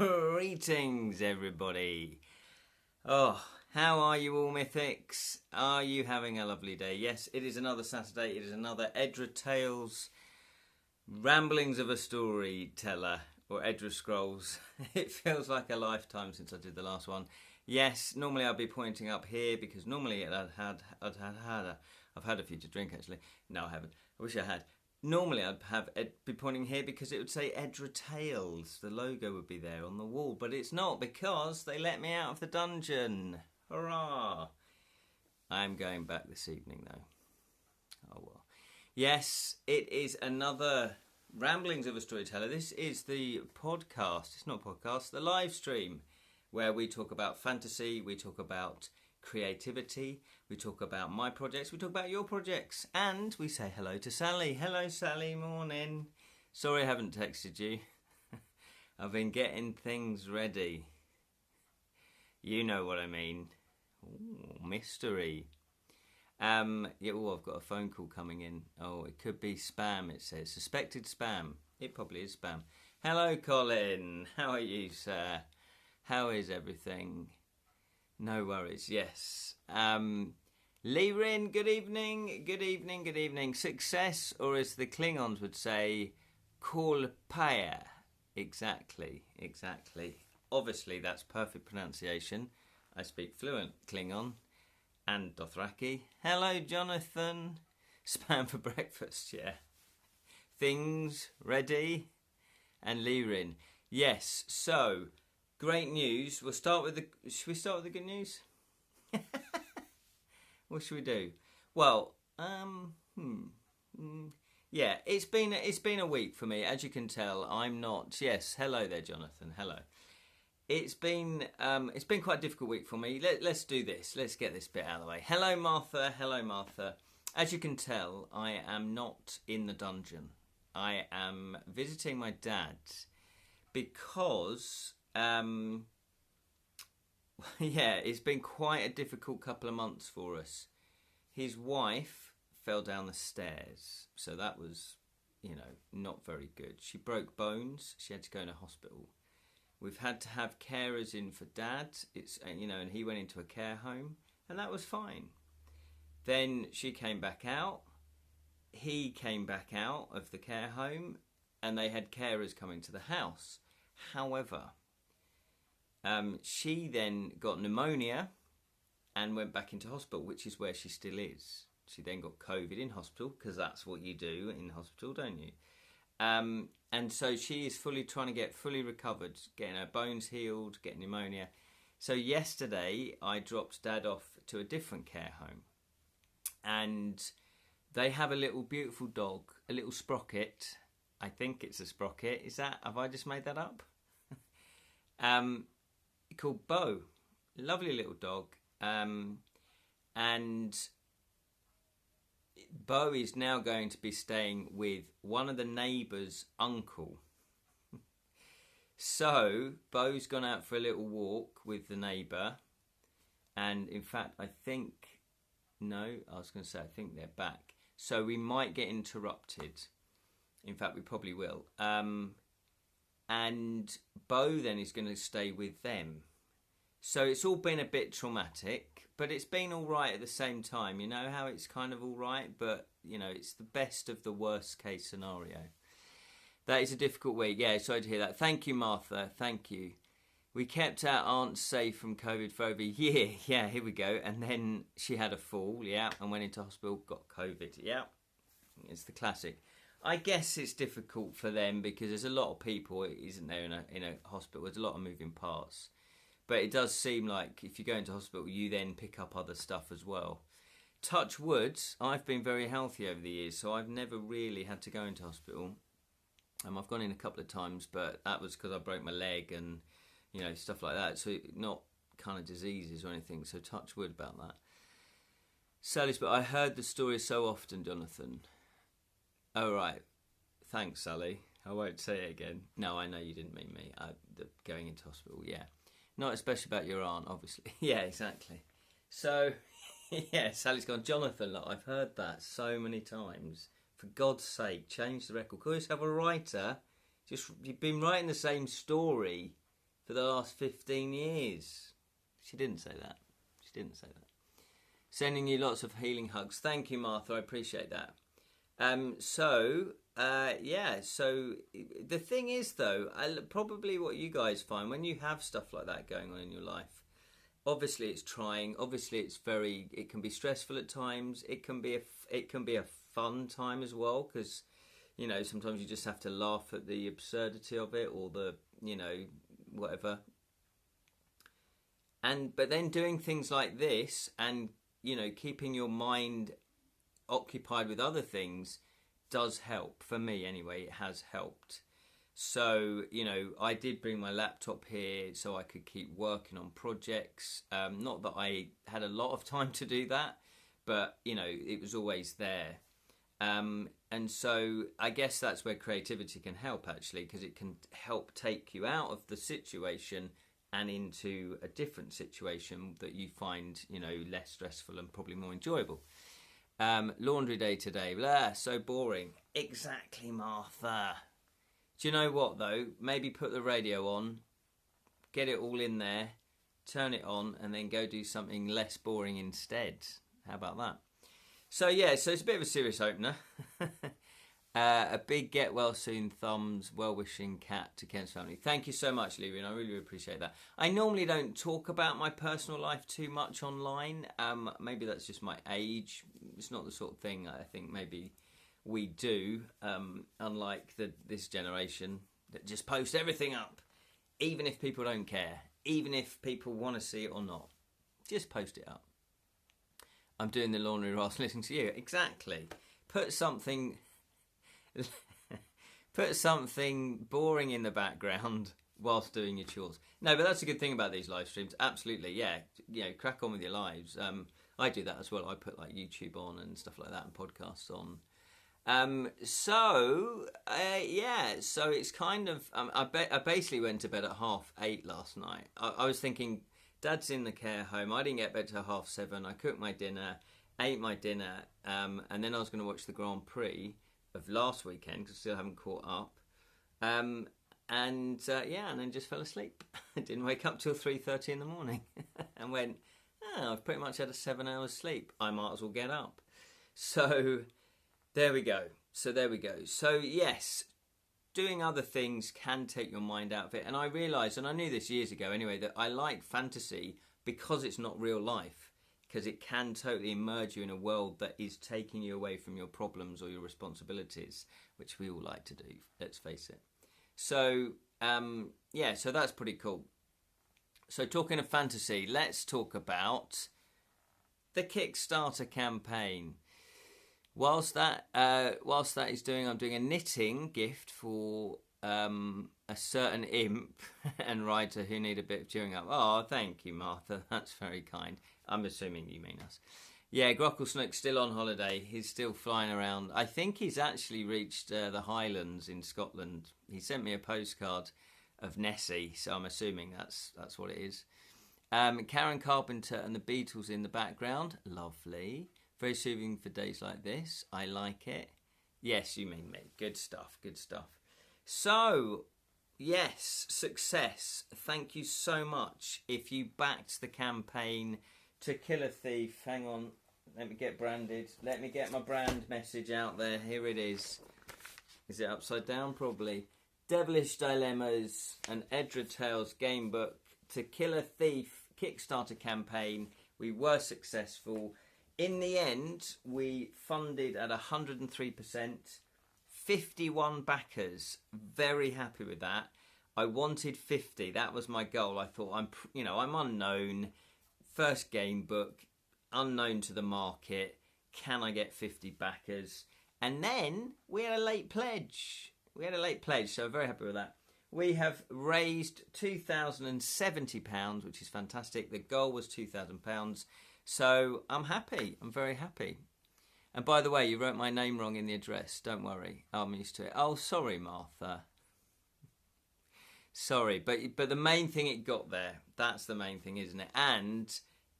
Greetings, everybody. Oh, how are you all, Mythics? Are you having a lovely day? Yes, it is another Saturday. It is another Edra Tales Ramblings of a Storyteller, or Edra Scrolls. It feels like a lifetime since I did the last one. Yes, normally I'd be pointing up here because normally I've had a few to drink actually. No, I haven't. I wish I had. Normally I'd be pointing here because it would say Edra Tales. The logo would be there on the wall, but it's not because they let me out of the dungeon. Hurrah! I'm going back this evening though. Oh well. Yes, it is another Ramblings of a Storyteller. This is the podcast. It's not a podcast, the live stream where we talk about fantasy, we talk about creativity, we talk about my projects, we talk about your projects, and we say hello to Sally. Hello Sally, morning. Sorry I haven't texted you. I've been getting things ready. You know what I mean. Ooh, mystery. Yeah, oh, I've got a phone call coming in. Oh, it could be spam, it says. Suspected spam. It probably is spam. Hello Colin. How are you, sir? How is everything? No worries, yes. Lirin, good evening, good evening, good evening. Success, or as the Klingons would say, Kolpaya. Exactly, exactly. Obviously, that's perfect pronunciation. I speak fluent Klingon and Dothraki. Hello, Jonathan. Spam for breakfast, yeah. Things ready. And Lirin. Yes, so... great news. We'll start with the... should we start with the good news? What should we do? Well, yeah, it's been a week for me. As you can tell, I'm not... yes, hello there, Jonathan. Hello. It's been quite a difficult week for me. Let's do this. Let's get this bit out of the way. Hello, Martha. Hello, Martha. As you can tell, I am not in the dungeon. I am visiting my dad because... yeah, it's been quite a difficult couple of months for us. His wife fell down the stairs, so that was, not very good. She broke bones. She had to go in a hospital. We've had to have carers in for Dad. And he went into a care home, and that was fine. Then she came back out. He came back out of the care home, and they had carers coming to the house. However, she then got pneumonia and went back into hospital, which is where she still is. She then got COVID in hospital, because that's what you do in hospital, don't you? And so she is trying to get fully recovered, getting her bones healed, getting pneumonia. So yesterday, I dropped Dad off to a different care home. And they have a little beautiful dog, a little sprocket. I think it's a sprocket. Have I just made that up? Called Bo. Lovely little dog. And Bo is now going to be staying with one of the neighbours' uncle. So Bo's gone out for a little walk with the neighbour. And in fact, I think they're back. So we might get interrupted. In fact, we probably will. And Bo then is going to stay with them. So it's all been a bit traumatic, but it's been all right at the same time. You know how it's kind of all right, but, it's the best of the worst case scenario. That is a difficult week. Yeah, sorry to hear that. Thank you, Martha. Thank you. We kept our aunt safe from COVID for over a year. Yeah, here we go. And then she had a fall, yeah, and went into hospital, got COVID. Yeah, it's the classic. I guess it's difficult for them because there's a lot of people, isn't there, in a hospital? There's a lot of moving parts. But it does seem like if you go into hospital, you then pick up other stuff as well. Touch wood, I've been very healthy over the years, so I've never really had to go into hospital. I've gone in a couple of times, but that was because I broke my leg and, stuff like that. So not kind of diseases or anything, so touch wood about that. Sally's, but I heard the story so often, Jonathan. Oh, right. Thanks, Sally. I won't say it again. No, I know you didn't mean me. Going into hospital, yeah. Not especially about your aunt, obviously. Yeah, exactly. So, yeah, Sally's gone, Jonathan, look, I've heard that so many times. For God's sake, change the record. Call yourself a writer. You've been writing the same story for the last 15 years. She didn't say that. She didn't say that. Sending you lots of healing hugs. Thank you, Martha. I appreciate that. So the thing is, though, probably what you guys find when you have stuff like that going on in your life, obviously it's trying. Obviously it can be stressful at times. It can be a fun time as well, because, you know, sometimes you just have to laugh at the absurdity of it, or the, you know, whatever. But then doing things like this, and, you know, keeping your mind occupied with other things does help. For me anyway, it has helped. So, you know, I did bring my laptop here so I could keep working on projects. Not that I had a lot of time to do that, but, you know, it was always there. And so I guess that's where creativity can help, actually, because it can help take you out of the situation and into a different situation that you find, you know, less stressful and probably more enjoyable. Laundry day today. Blah, so boring. Exactly, Martha. Do you know what, though? Maybe put the radio on, get it all in there, turn it on, and then go do something less boring instead. How about that? So, yeah, so it's a bit of a serious opener. A big get well soon thumbs, well-wishing cat to Ken's family. Thank you so much, Lyrian. I really appreciate that. I normally don't talk about my personal life too much online. Maybe that's just my age. It's not the sort of thing I think maybe we do, unlike this generation that just post everything up, even if people don't care, even if people want to see it or not. Just post it up. I'm doing the laundry whilst listening to you. Exactly. Put something boring in the background whilst doing your chores. No, but that's a good thing about these live streams. Absolutely, yeah. You know, crack on with your lives. I do that as well. I put like YouTube on and stuff like that, and podcasts on. So it's kind of. I basically went to bed at 8:30 last night. I was thinking, Dad's in the care home. I didn't get bed till 7:30. I cooked my dinner, ate my dinner, and then I was going to watch the Grand Prix of last weekend because I still haven't caught up. And then just fell asleep. I didn't wake up till 3:30 in the morning and went, I've pretty much had a 7 hours sleep. I might as well get up. So there we go. So yes, doing other things can take your mind out of it. And I realised, and I knew this years ago anyway, that I like fantasy because it's not real life. Because it can totally immerse you in a world that is taking you away from your problems or your responsibilities, which we all like to do, let's face it. So, so that's pretty cool. So talking of fantasy, let's talk about the Kickstarter campaign. Whilst that is doing, I'm doing a knitting gift for a certain imp and writer who need a bit of cheering up. Oh, thank you, Martha. That's very kind. I'm assuming you mean us. Yeah, Grocklesnook's still on holiday. He's still flying around. I think he's actually reached the Highlands in Scotland. He sent me a postcard of Nessie, so I'm assuming that's what it is. Karen Carpenter and the Beatles in the background. Lovely. Very soothing for days like this. I like it. Yes, you mean me. Good stuff. So, yes, success. Thank you so much. If you backed the campaign to kill a thief, hang on, let me get branded. Let me get my brand message out there. Here it is. Is it upside down? Probably. Devilish Dilemmas, an Edra Tales game book. To Kill a Thief Kickstarter campaign. We were successful. In the end, we funded at 103%. 51 backers. Very happy with that. I wanted 50. That was my goal. I thought, I'm unknown. First game book, unknown to the market. Can I get 50 backers? And then we had a late pledge. So very happy with that. We have raised £2,070, which is fantastic. The goal was £2,000. So I'm happy. I'm very happy. And by the way, you wrote my name wrong in the address. Don't worry. I'm used to it. Oh, sorry, Martha. Sorry, but the main thing, it got there. That's the main thing, isn't it? And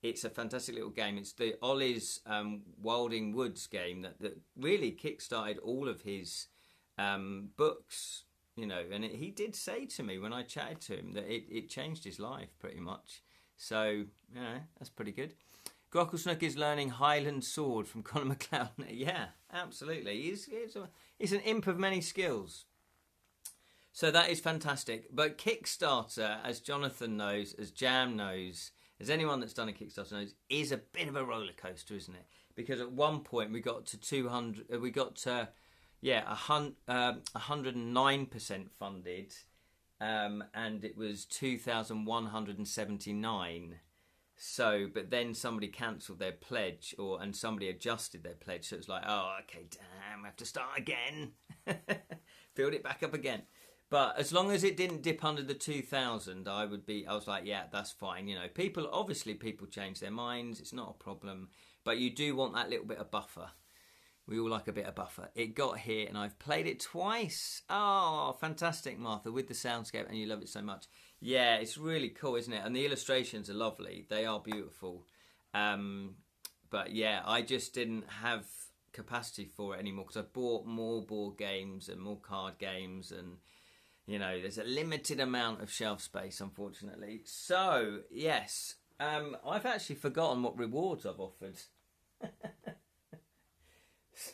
it's a fantastic little game. It's the Ollie's Wilding Woods game that really kickstarted all of his books. you know, and he did say to me when I chatted to him that it changed his life pretty much. So, you know, that's pretty good. Grocklesnook is learning Highland Sword from Conor McLeod. Yeah, absolutely. He's an imp of many skills. So that is fantastic. But Kickstarter, as Jonathan knows, as Jam knows, as anyone that's done a Kickstarter knows, is a bit of a roller coaster, isn't it? Because at one point we got to 200, we got to 109% funded, and it was 2,179. So, but then somebody cancelled their pledge, and somebody adjusted their pledge. So it's like, oh, okay, damn, I have to start again, build it back up again. But as long as it didn't dip under the 2,000, I was like, yeah, that's fine. You know, people change their minds. It's not a problem, but you do want that little bit of buffer. We all like a bit of buffer. It got here, and I've played it twice. Oh, fantastic, Martha, with the soundscape, and you love it so much. Yeah, it's really cool, isn't it? And the illustrations are lovely. They are beautiful. But yeah, I just didn't have capacity for it anymore because I bought more board games and more card games, and you know, there's a limited amount of shelf space, unfortunately. So yes, I've actually forgotten what rewards I've offered.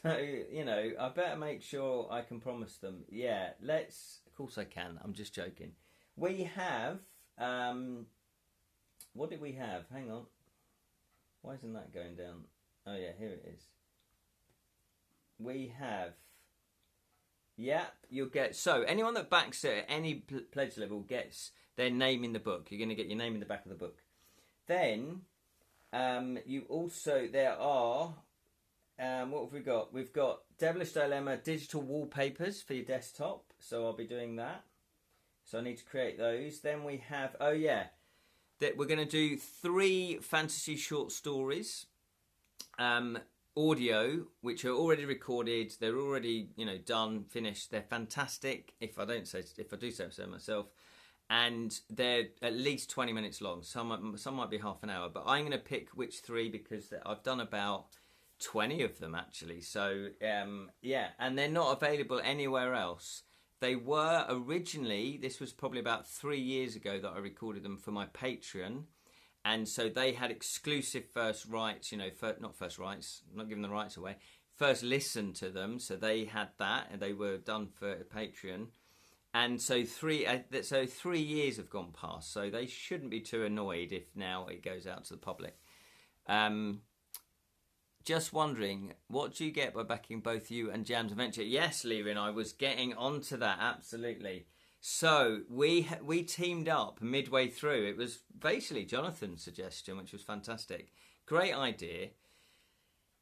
So, you know, I better make sure I can promise them. Yeah, of course I can. I'm just joking. We have, what did we have? Hang on. Why isn't that going down? Oh yeah, here it is. We have, you'll get, so anyone that backs it at any pledge level gets their name in the book. You're going to get your name in the back of the book. Then, you also, there are, what have we got? We've got Devilish Dilemma digital wallpapers for your desktop. So I'll be doing that. So I need to create those. Then we have, that we're going to do 3 fantasy short stories, audio, which are already recorded. They're already, you know, done, finished. They're fantastic. If I do say so myself, and they're at least 20 minutes long. Some might be half an hour, but I'm going to pick which 3 because I've done about 20 of them actually. So and they're not available anywhere else. They were originally, this was probably about 3 years ago that I recorded them for my Patreon, and so they had exclusive first rights, you know, not first rights, I'm not giving the rights away, first listen to them, so they had that, and they were done for Patreon. And so 3 years have gone past, so they shouldn't be too annoyed if now it goes out to the public. Just wondering, what do you get by backing both you and Jam's Adventure? Yes, Lerin, I was getting onto that, absolutely. So we teamed up midway through. It was basically Jonathan's suggestion, which was fantastic. Great idea.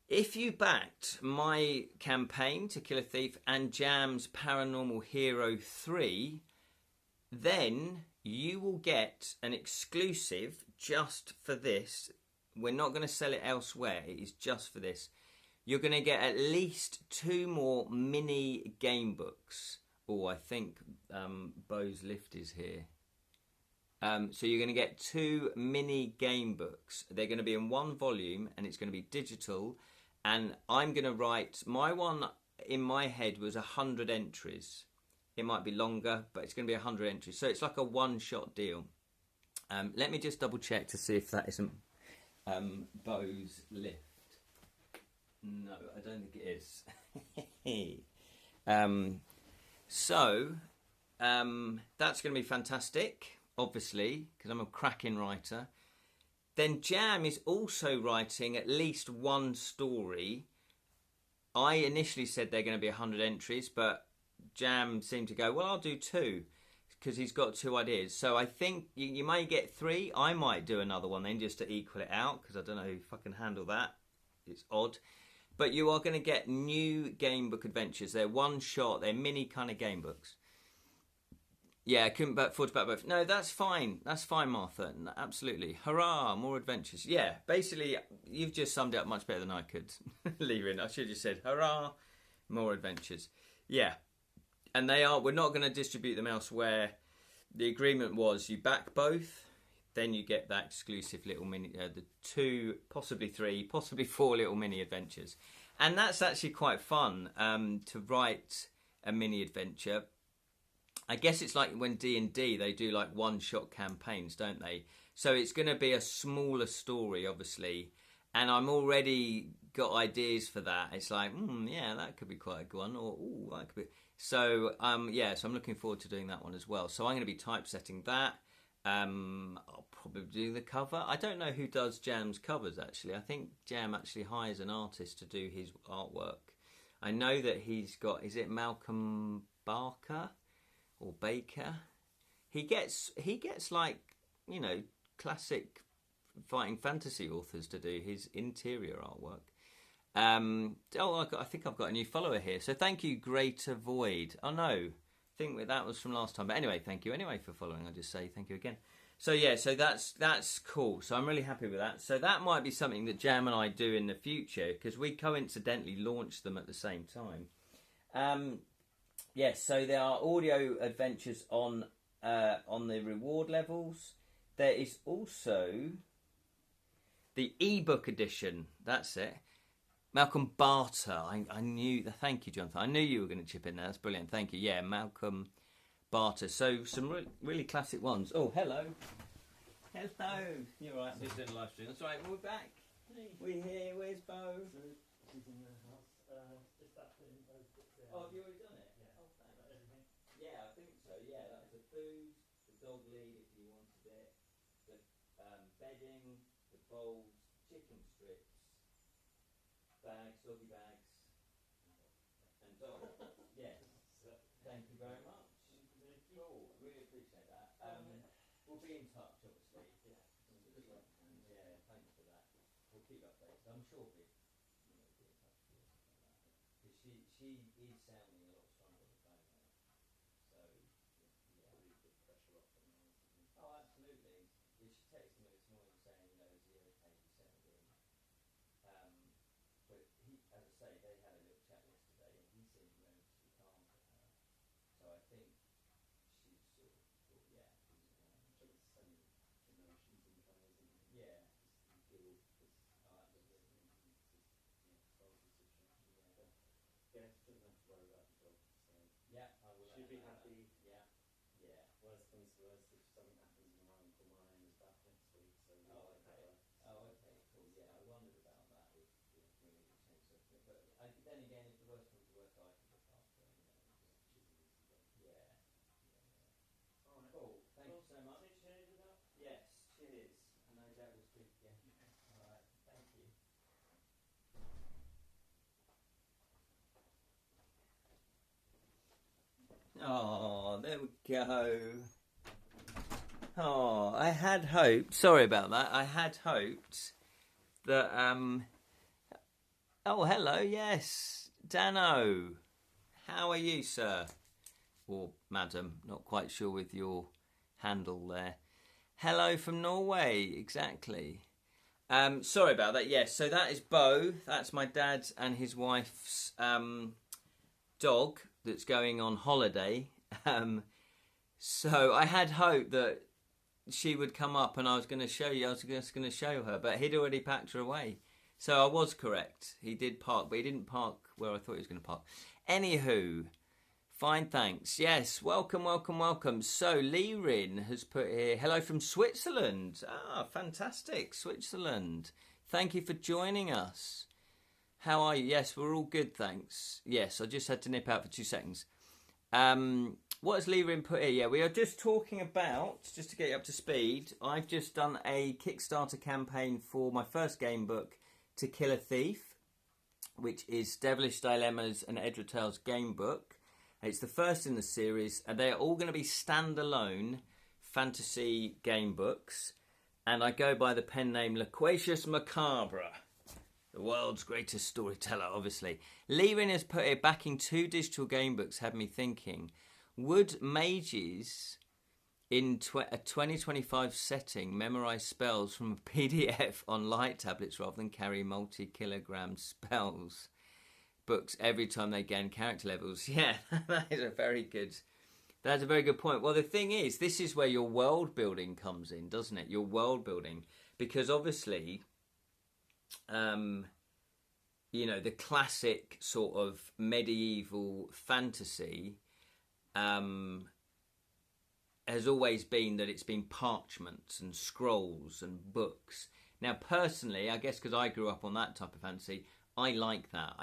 If you backed my campaign to Kill a Thief and Jam's Paranormal Hero 3, then you will get an exclusive just for this. We're not going to sell it elsewhere. It is just for this. You're going to get at least 2 more mini game books. Oh, I think Bo's Lift is here. So you're going to get 2 mini game books. They're going to be in 1 volume, and it's going to be digital. And I'm going to write, my one in my head was 100 entries. It might be longer, but it's going to be 100 entries. So it's like a one-shot deal. Let me just double check to see if that isn't Bo's Lift. No, I don't think it is. That's going to be fantastic, obviously, because I'm a cracking writer. Then Jam is also writing at least 1 story. I initially said they're going to be 100 entries, but Jam seemed to go, well, I'll do 2. Because he's got 2 ideas. So I think you may get 3. I might do another one then just to equal it out, because I don't know if I can handle that. It's odd. But you are going to get new game book adventures. They're one shot. They're mini kind of game books. Yeah, I couldn't afford to back both. No, that's fine. That's fine, Martha. Absolutely. Hurrah, more adventures. Yeah, basically, you've just summed it up much better than I could. Leaving. I should have just said, hurrah, more adventures. Yeah. And we're not going to distribute them elsewhere. The agreement was you back both, then you get that exclusive little mini, the 2, possibly 3, possibly 4 little mini adventures. And that's actually quite fun to write a mini adventure. I guess it's like when D&D, they do like one-shot campaigns, don't they? So it's going to be a smaller story, obviously. And I'm already got ideas for that. It's like, yeah, that could be quite a good one. Or, that could be... So, yeah, so I'm looking forward to doing that one as well. So I'm going to be typesetting that. I'll probably do the cover. I don't know who does Jam's covers, actually. I think Jam actually hires an artist to do his artwork. I know that he's got, is it Malcolm Barker or Baker? He gets like, you know, classic fighting fantasy authors to do his interior artwork. I think I've got a new follower here. So thank you, Greater Void. Oh, no. I think that was from last time. But anyway, thank you anyway for following. I'll just say thank you again. So, yeah, so that's cool. So I'm really happy with that. So that might be something that Jam and I do in the future because we coincidentally launched them at the same time. Yes, so there are audio adventures on the reward levels. There is also the ebook edition. That's it. Malcolm Barter. I knew. Thank you, Jonathan. I knew you were going to chip in there. That's brilliant. Thank you. Yeah, Malcolm Barter. So some really classic ones. Oh, hello. Hello. You're right. Just doing a live stream. That's right. We're back. We're here. Where's Bo? She's in the house. Is that in both bits there? Oh, have you already done it? Yeah. Oh, thanks. Yeah, I think so. Yeah, that was the food, the dog lead if you wanted it, the bedding, the bowls, chicken strips, bags, doggy bags, and dog. Yes. Thank you very much. Cool. I really appreciate that. We'll be in touch, obviously. Yeah. Yeah. Thanks for that. We'll keep updated. I'm sure we'll be in touch with you because she is sounding a lot stronger at the phone now. So yeah, really put pressure off on her. Oh, absolutely. Yeah, she texted me this morning saying, you know, is he okay? He settled in. But he, as I say, they had a little chat yesterday, and he seemed relatively calm to her. So I think she sort of thought, yeah, he's Some emotions and colours and yeah, guilt. oh, absolutely. Yeah, she doesn't have to worry about the dog. So Yeah, I will. she'll be happy. Yeah, yeah. Worst comes to worst, if something happens and my Uncle Mine is back next week, so we'll Oh, have okay. her. Oh, okay, cool. Yeah, I wondered about that. If we need to change something, but then again, if the worst comes to worst, I could look after her. You know, She's an easy dog. yeah. Alright. Cool. Thank you so much. Say cheers with that. Yes. Cheers. And no doubt we'll speak again. All right. Thank you. Oh, there we go. Oh, I had hoped. Sorry about that. I had hoped that. Oh, hello. Yes, Dano. How are you, sir? Or madam? Not quite sure with your handle there. Hello from Norway. Exactly. Sorry about that. Yes. So that is Bo. That's my dad's and his wife's dog that's going on holiday. So I had hope that she would come up and I was going to show you. I was just going to show her, but he'd already packed her away. So I was correct. He did park, but he didn't park where I thought he was going to park. Anywho, fine, thanks. Yes, welcome, welcome, welcome. So Lee Rin has put here, hello from Switzerland. Ah, fantastic, Switzerland. Thank you for joining us. How are you? Yes, we're all good, thanks. Yes, I just had to nip out for 2 seconds. What has Lee Rin put here? Yeah, we are just talking about, just to get you up to speed, I've just done a Kickstarter campaign for my first game book, To Kill a Thief, which is Devilish Dilemmas and Edra Tales game book. It's the first in the series, and they are all going to be standalone fantasy game books. And I go by the pen name Loquacious McCarbre, the world's greatest storyteller, obviously. Lee Rin has put it, backing 2 digital game books had me thinking, would mages in a 2025 setting memorise spells from a PDF on light tablets rather than carry multi-kilogram spells books every time they gain character levels? Yeah, that is a very good... That's a very good point. Well, the thing is, this is where your world building comes in, doesn't it? Your world building. Because obviously, you know, the classic sort of medieval fantasy has always been that it's been parchments and scrolls and books. Now, personally, I guess because I grew up on that type of fantasy, I like that.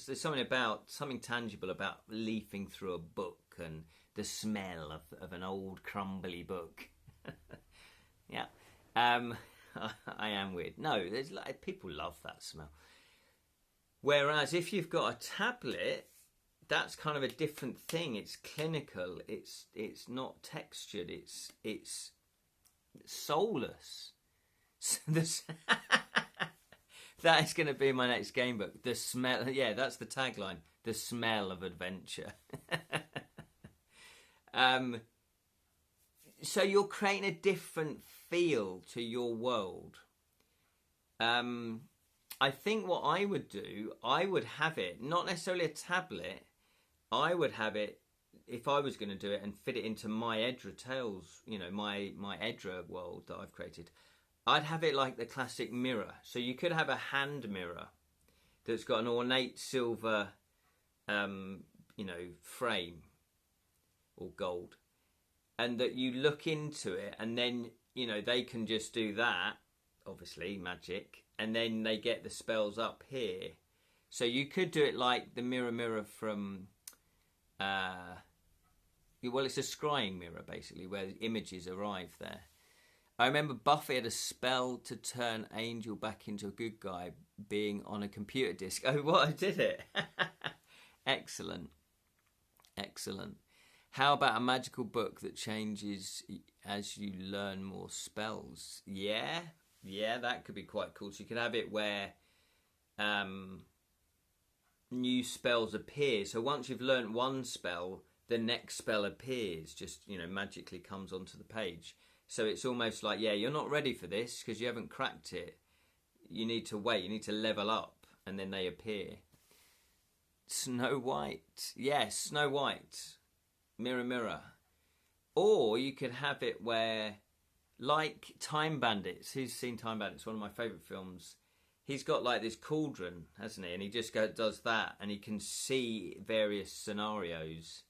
There's something tangible about leafing through a book and the smell of an old crumbly book. Yeah. I am weird. No, there's people love that smell. Whereas if you've got a tablet, that's kind of a different thing. It's clinical. It's not textured. It's soulless. That is going to be my next game book. The smell. Yeah, that's the tagline. The smell of adventure. So you're creating a different feel to your world. I think what I would do, I would have it, not necessarily a tablet, I would have it, if I was going to do it and fit it into my Edra Tales, my Edra world that I've created, I'd have it like the classic mirror. So you could have a hand mirror that's got an ornate silver, frame or gold. And that you look into it and then, they can just do that, obviously, magic, and then they get the spells up here. So you could do it like the mirror from, it's a scrying mirror, basically, where the images arrive there. I remember Buffy had a spell to turn Angel back into a good guy being on a computer disk. Oh, what? I did it. Excellent. How about a magical book that changes as you learn more spells? Yeah, that could be quite cool. So you could have it where new spells appear. So once you've learned one spell, the next spell appears, just, magically comes onto the page. So it's almost like, you're not ready for this because you haven't cracked it. You need to wait. You need to level up, and then they appear. Snow White. Yes, Snow White. Mirror, mirror. Or you could have it where, like Time Bandits. Who's seen Time Bandits? One of my favourite films. He's got like this cauldron, hasn't he? And he just does that, and he can see various scenarios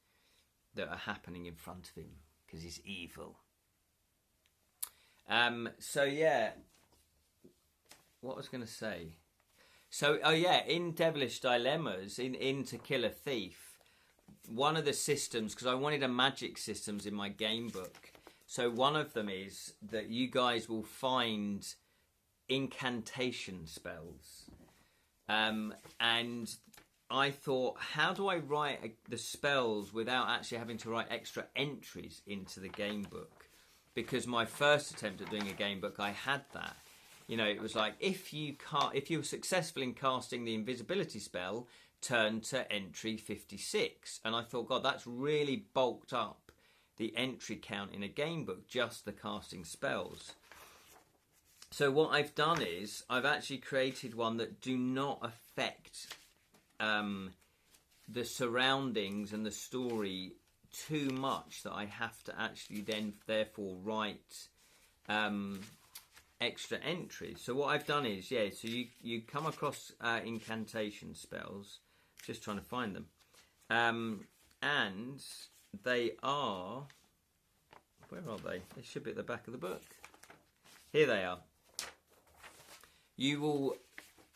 that are happening in front of him because he's evil. What was I going to say? So, in Devilish Dilemmas, in To Kill a Thief, one of the systems, because I wanted a magic systems in my game book. So one of them is that you guys will find incantation spells. And I thought, how do I write the spells without actually having to write extra entries into the game book? Because my first attempt at doing a game book, I had that. It was like, if you were successful in casting the invisibility spell, turn to entry 56. And I thought, God, that's really bulked up the entry count in a game book, just the casting spells. So what I've done is, I've actually created one that do not affect the surroundings and the story too much, that I have to actually therefore write extra entries. So what I've done is, so you come across incantation spells, just trying to find them, and they are, where are they? They should be at the back of the book. Here they are. You will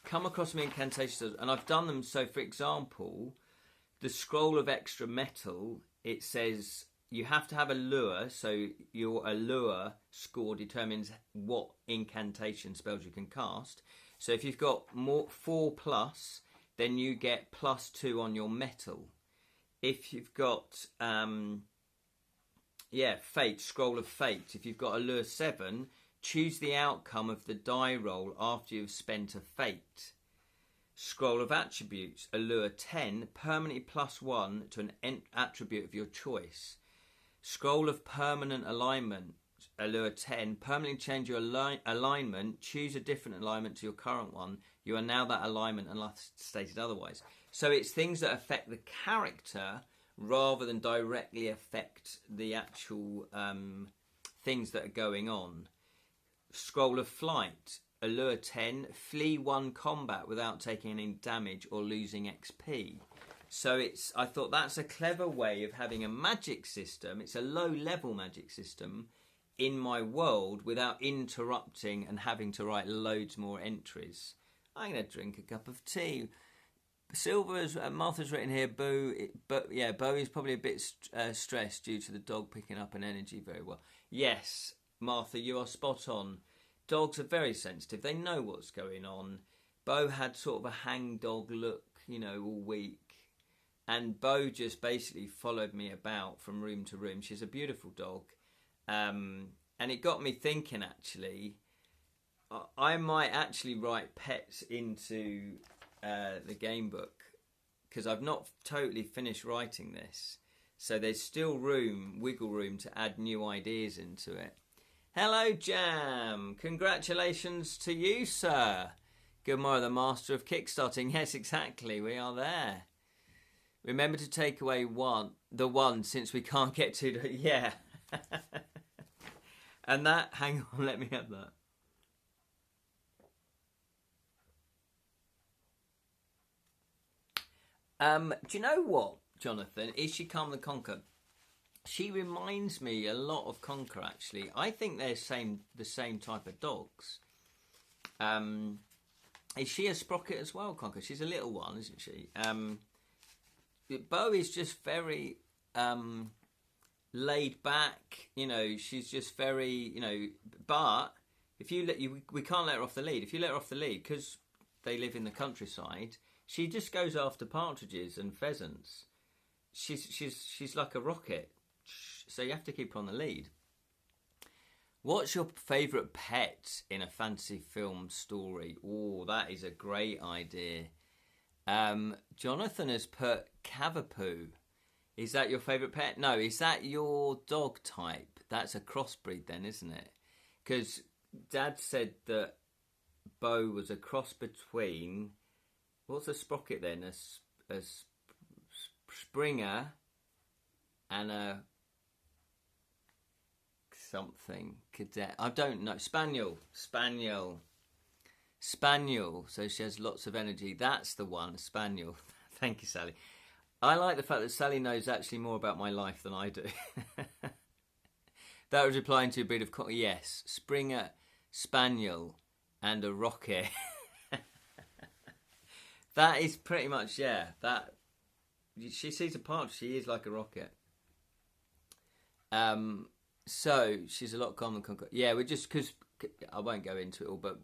come across some incantation spells, and I've done them. So, for example, the Scroll of Extra Metal, it says you have to have a lure, so your allure score determines what incantation spells you can cast. So if you've got 4+, then you get +2 on your metal. If you've got Fate, Scroll of Fate, if you've got allure 7, choose the outcome of the die roll after you've spent a fate. Scroll of Attributes, allure 10, permanently +1 to an attribute of your choice. Scroll of Permanent Alignment, allure 10, permanently change your alignment, choose a different alignment to your current one. You are now that alignment unless stated otherwise. So it's things that affect the character rather than directly affect the actual things that are going on. Scroll of Flight, allure 10, flee 1 combat without taking any damage or losing XP. So I thought that's a clever way of having a magic system. It's a low-level magic system in my world without interrupting and having to write loads more entries. I'm going to drink a cup of tea. Silver's Martha's written here, Bo. But yeah, Bo is probably a bit stressed due to the dog picking up an energy very well. Yes, Martha, you are spot on. Dogs are very sensitive. They know what's going on. Bo had sort of a hangdog look, all week. And Bo just basically followed me about from room to room. She's a beautiful dog. And it got me thinking, actually, I might actually write pets into the game book, because I've not totally finished writing this. So there's still wiggle room to add new ideas into it. Hello, Jam. Congratulations to you, sir. Good morrow, the master of kickstarting. Yes, exactly. We are there. Remember to take away the one, since we can't get to the... Yeah. And that... Hang on, let me have that. Do you know what, Jonathan? Is she Calm the Conquer? She reminds me a lot of Conquer, actually. I think they're the same type of dogs. Is she a sprocket as well, Conquer? She's a little one, isn't she? Bo is just very laid back. She's just very, but if we can't let her off the lead. If you let her off the lead, because they live in the countryside, she just goes after partridges and pheasants. She's like a rocket. So you have to keep her on the lead. What's your favourite pet in a fantasy film story? Oh, that is a great idea. Jonathan has put Cavapoo. Is that your favourite pet? No, is that your dog type? That's a crossbreed then, isn't it? Because Dad said that Bo was a cross between... What's a sprocket then? A Springer and a... something. Cadet. I don't know. Spaniel. So she has lots of energy. That's the one, Spaniel. Thank you, Sally. I like the fact that Sally knows actually more about my life than I do. That was replying to a breed of... Yes, Springer, Spaniel, and a rocket. That is pretty much, yeah. That she sees a partridge. She is like a rocket. So she's a lot calmer than Conquer. Yeah, we're just... Because I won't go into it all, but...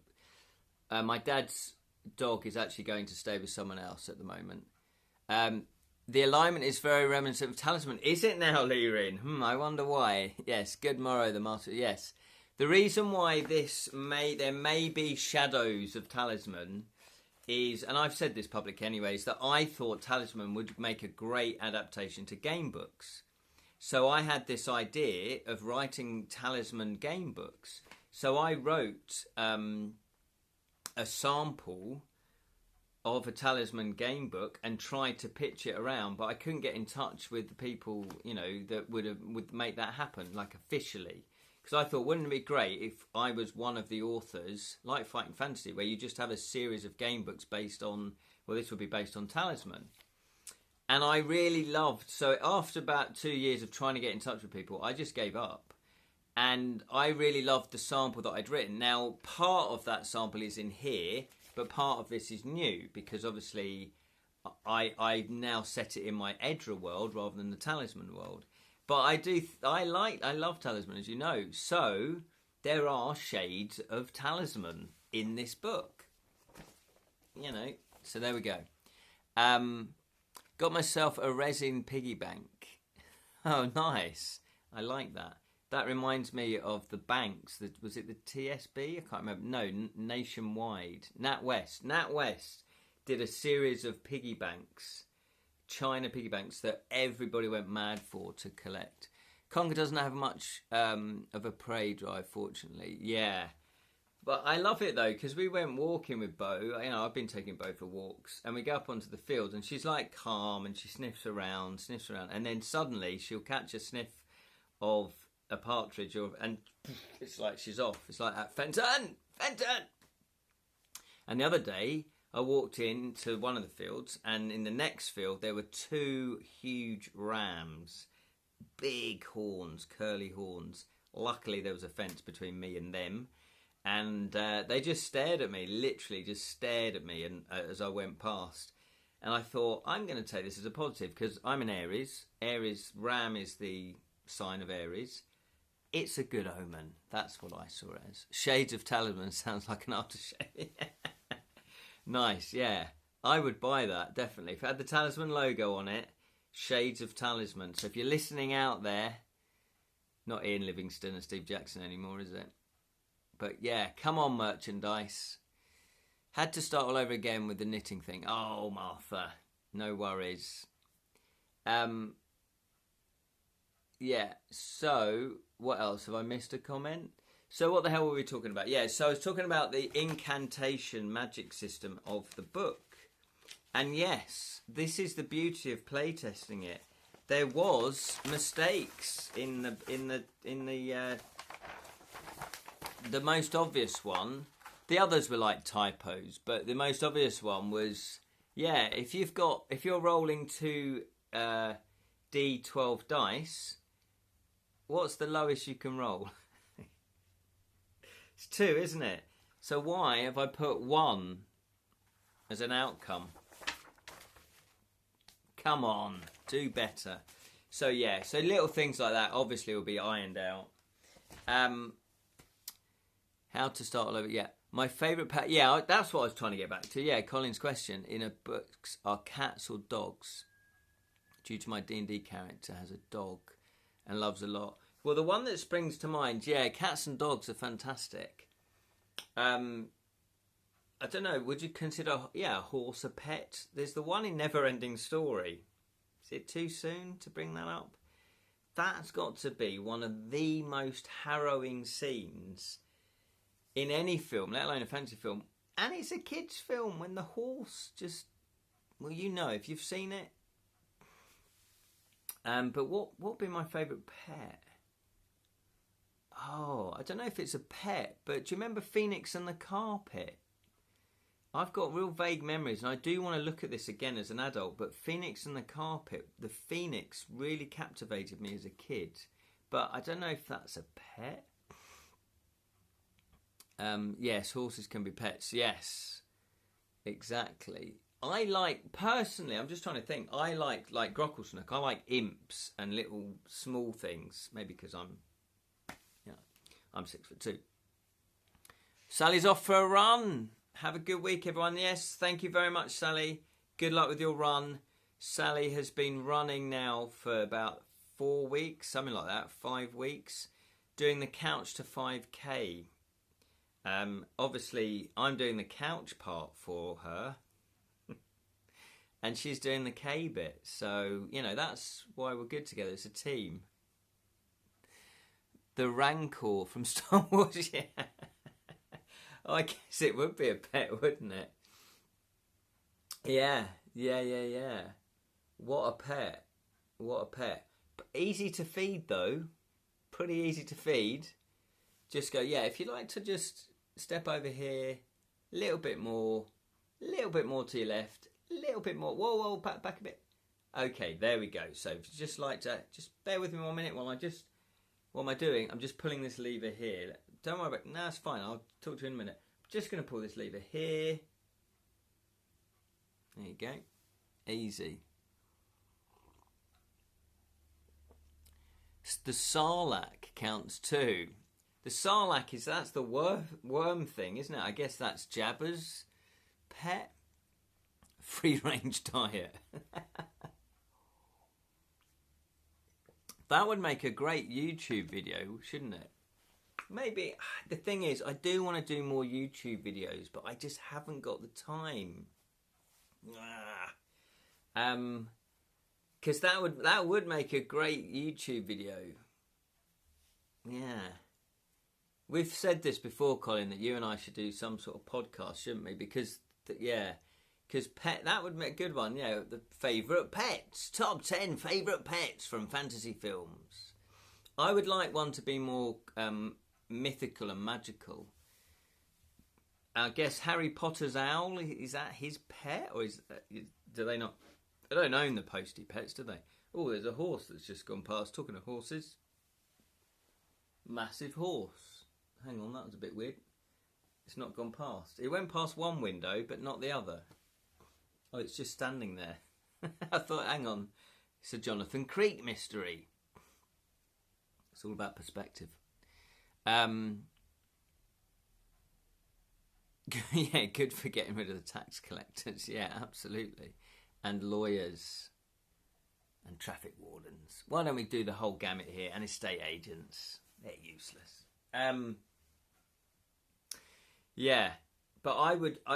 my dad's dog is actually going to stay with someone else at the moment. The alignment is very reminiscent of Talisman. Is it now, Lirin? I wonder why. Yes, good morrow, the master. Yes. The reason why there may be shadows of Talisman is, and I've said this public anyways, that I thought Talisman would make a great adaptation to game books. So I had this idea of writing Talisman game books. So I wrote... a sample of a Talisman game book and tried to pitch it around, but I couldn't get in touch with the people, that would make that happen, like officially. Because I thought, wouldn't it be great if I was one of the authors, like Fighting Fantasy, where you just have a series of game books based on, well, this would be based on Talisman. And I really loved, so after about 2 years of trying to get in touch with people, I just gave up. And I really loved the sample that I'd written. Now, part of that sample is in here, but part of this is new because obviously I now set it in my Edra world rather than the Talisman world. But I love Talisman, as you know. So there are shades of Talisman in this book. So there we go. Got myself a resin piggy bank. Oh, nice. I like that. That reminds me of the banks. Was it the TSB? I can't remember. No, Nationwide. NatWest. NatWest did a series of piggy banks, China piggy banks, that everybody went mad for to collect. Conga doesn't have much of a prey drive, fortunately. Yeah. But I love it, though, because we went walking with Bo. I've been taking Bo for walks. And we go up onto the field, and she's, like, calm, and she sniffs around. And then suddenly she'll catch a sniff of a partridge, and it's like she's off. It's like that, Fenton! And the other day, I walked into one of the fields, and in the next field there were 2 huge rams, big horns, curly horns. Luckily there was a fence between me and them, and they just stared at me, literally just stared at me, and as I went past. And I thought, I'm going to take this as a positive, because I'm an Aries. Ram is the sign of Aries. It's a good omen. That's what I saw it as. Shades of Talisman sounds like an aftershave. Nice, yeah. I would buy that, definitely. If it had the Talisman logo on it, Shades of Talisman. So if you're listening out there, not Ian Livingston and Steve Jackson anymore, is it? But yeah, come on, merchandise. Had to start all over again with the knitting thing. Oh, Martha, no worries. Yeah, so what else? Have I missed a comment? So what the hell were we talking about? Yeah, so I was talking about the incantation magic system of the book. And yes, this is the beauty of playtesting it. There was mistakes in the most obvious one. The others were like typos, but the most obvious one was, yeah, if you're rolling 2 D12 dice, what's the lowest you can roll? It's 2, isn't it? So why have I put 1 as an outcome? Come on, do better. So yeah, so little things like that obviously will be ironed out. How to start all over? Yeah, my favourite pet. Yeah, that's what I was trying to get back to. Yeah, Colin's question in a book are cats or dogs? Due to my D&D character has a dog and loves a lot. Well, the one that springs to mind, yeah, cats and dogs are fantastic. I don't know, would you consider, a horse a pet? There's the one in Neverending Story. Is it too soon to bring that up? That's got to be one of the most harrowing scenes in any film, let alone a fantasy film. And it's a kid's film when the horse just, well, you know, if you've seen it. But what would be my favourite pet? Oh, I don't know if it's a pet, but do you remember Phoenix and the Carpet? I've got real vague memories, and I do want to look at this again as an adult, but Phoenix and the Carpet, the Phoenix really captivated me as a kid, but I don't know if that's a pet. Yes, horses can be pets, yes, exactly. I like, personally, I'm just trying to think, I like Grocklesnook, I like imps and little small things, maybe because I'm 6'2". Sally's off for a run. Have a good week, everyone. Yes, thank you very much, Sally. Good luck with your run. Sally has been running now for about 4 weeks, something like that, 5 weeks, doing the couch to 5K. Obviously, I'm doing the couch part for her. And she's doing the K bit. So, you know, that's why we're good together. It's a team. The Rancor from Star Wars, yeah. Oh, I guess it would be a pet, wouldn't it? Yeah. What a pet. But easy to feed, though. Pretty easy to feed. Just go, yeah, if you'd like to just step over here, a little bit more to your left, a little bit more. Whoa, back a bit. Okay, there we go. So if you just like to, just bear with me 1 minute while what am I doing? I'm just pulling this lever here. Don't worry about it. No, it's fine. I'll talk to you in a minute. I'm just going to pull this lever here. There you go. Easy. The Sarlacc counts too. The Sarlacc that's the worm thing, isn't it? I guess that's Jabba's pet. Free range diet. That would make a great YouTube video, shouldn't it? Maybe. The thing is, I do want to do more YouTube videos, but I just haven't got the time. Because that would make a great YouTube video. Yeah. We've said this before, Colin, that you and I should do some sort of podcast, shouldn't we? Because that would make a good one. Yeah, the favourite pets, top 10 favourite pets from fantasy films. I would like one to be more mythical and magical. I guess Harry Potter's owl, is that his pet? Or do they not? They don't own the postie pets, do they? Oh, there's a horse that's just gone past. Talking of horses. Massive horse. Hang on, that was a bit weird. It's not gone past. It went past one window, but not the other. Oh, it's just standing there. I thought, hang on, it's a Jonathan Creek mystery. It's all about perspective. Yeah, good for getting rid of the tax collectors. Yeah, absolutely. And lawyers and traffic wardens. Why don't we do the whole gamut here? And estate agents. They're useless. Yeah, but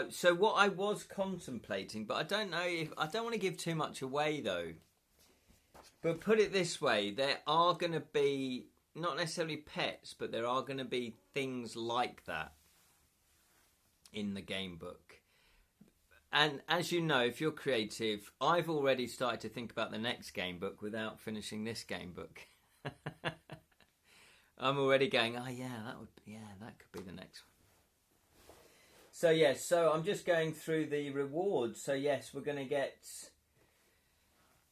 so what I was contemplating, but I don't know if, I don't want to give too much away though. But put it this way, there are going to be, not necessarily pets, but there are going to be things like that in the game book. And as you know, if you're creative, I've already started to think about the next game book without finishing this game book. I'm already going, oh yeah, that could be the next one. So yes, so I'm just going through the rewards. So yes, we're going to get...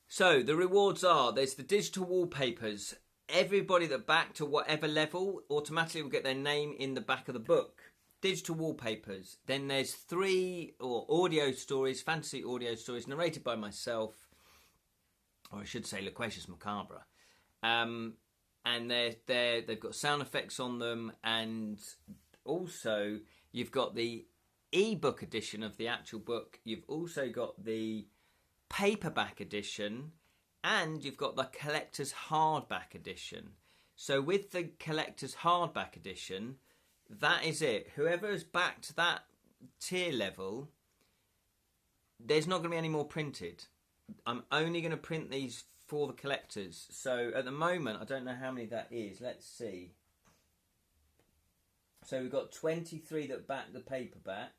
So the rewards are, there's the digital wallpapers. Everybody that backed to whatever level automatically will get their name in the back of the book. Digital wallpapers. Then there's 3 audio stories, fantasy audio stories, narrated by myself, or I should say Loquacious McCarbre. And they've got sound effects on them, and also you've got the ebook edition of the actual book. You've also got the paperback edition, and you've got the collector's hardback edition. So with the collector's hardback edition, that is it. Whoever has backed that tier level, there's not going to be any more printed. I'm only going to print these for the collectors. So at the moment, I don't know how many that is. Let's see. So we've got 23 that back the paperback.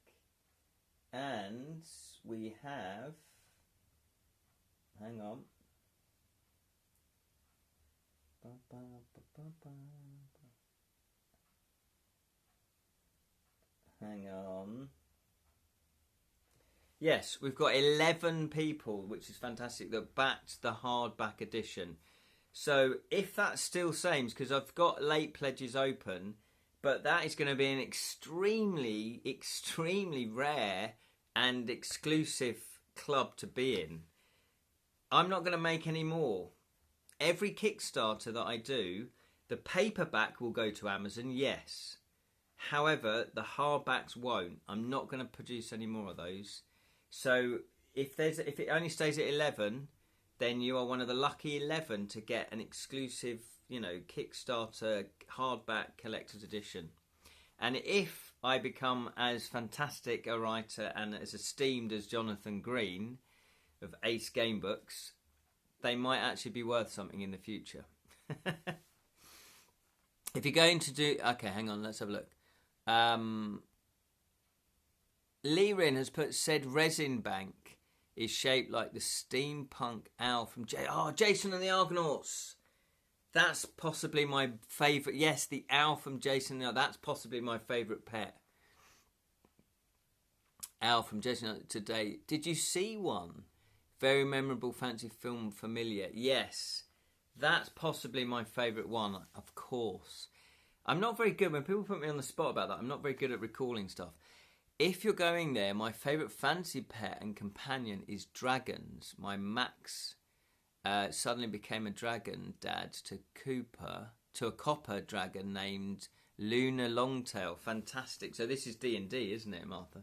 And we have... Hang on. Hang on. Yes, we've got 11 people, which is fantastic, that backed the hardback edition. So if that's still same, because I've got late pledges open, but that is going to be an extremely, extremely rare and exclusive club to be in. I'm not going to make any more. Every Kickstarter that I do, the paperback will go to Amazon, yes. However, the hardbacks won't. I'm not going to produce any more of those. So if it only stays at 11, then you are one of the lucky 11 to get an exclusive, Kickstarter hardback collector's edition. And if I become as fantastic a writer and as esteemed as Jonathan Green of Ace Gamebooks, they might actually be worth something in the future. If you're going to do... Okay, hang on, let's have a look. Lirin has said Resin Bank is shaped like the steampunk owl from Jason and the Argonauts. That's possibly my favourite. Yes, the owl from Jason and the Argonauts. That's possibly my favourite pet. Owl from Jason today. Did you see one? Very memorable fancy film familiar. Yes, that's possibly my favourite one, of course. I'm not very good, when people put me on the spot about that, I'm not very good at recalling stuff. If you're going there, my favourite fancy pet and companion is dragons. My Max suddenly became a dragon dad to a copper dragon named Luna Longtail. Fantastic. So this is D&D, isn't it, Martha?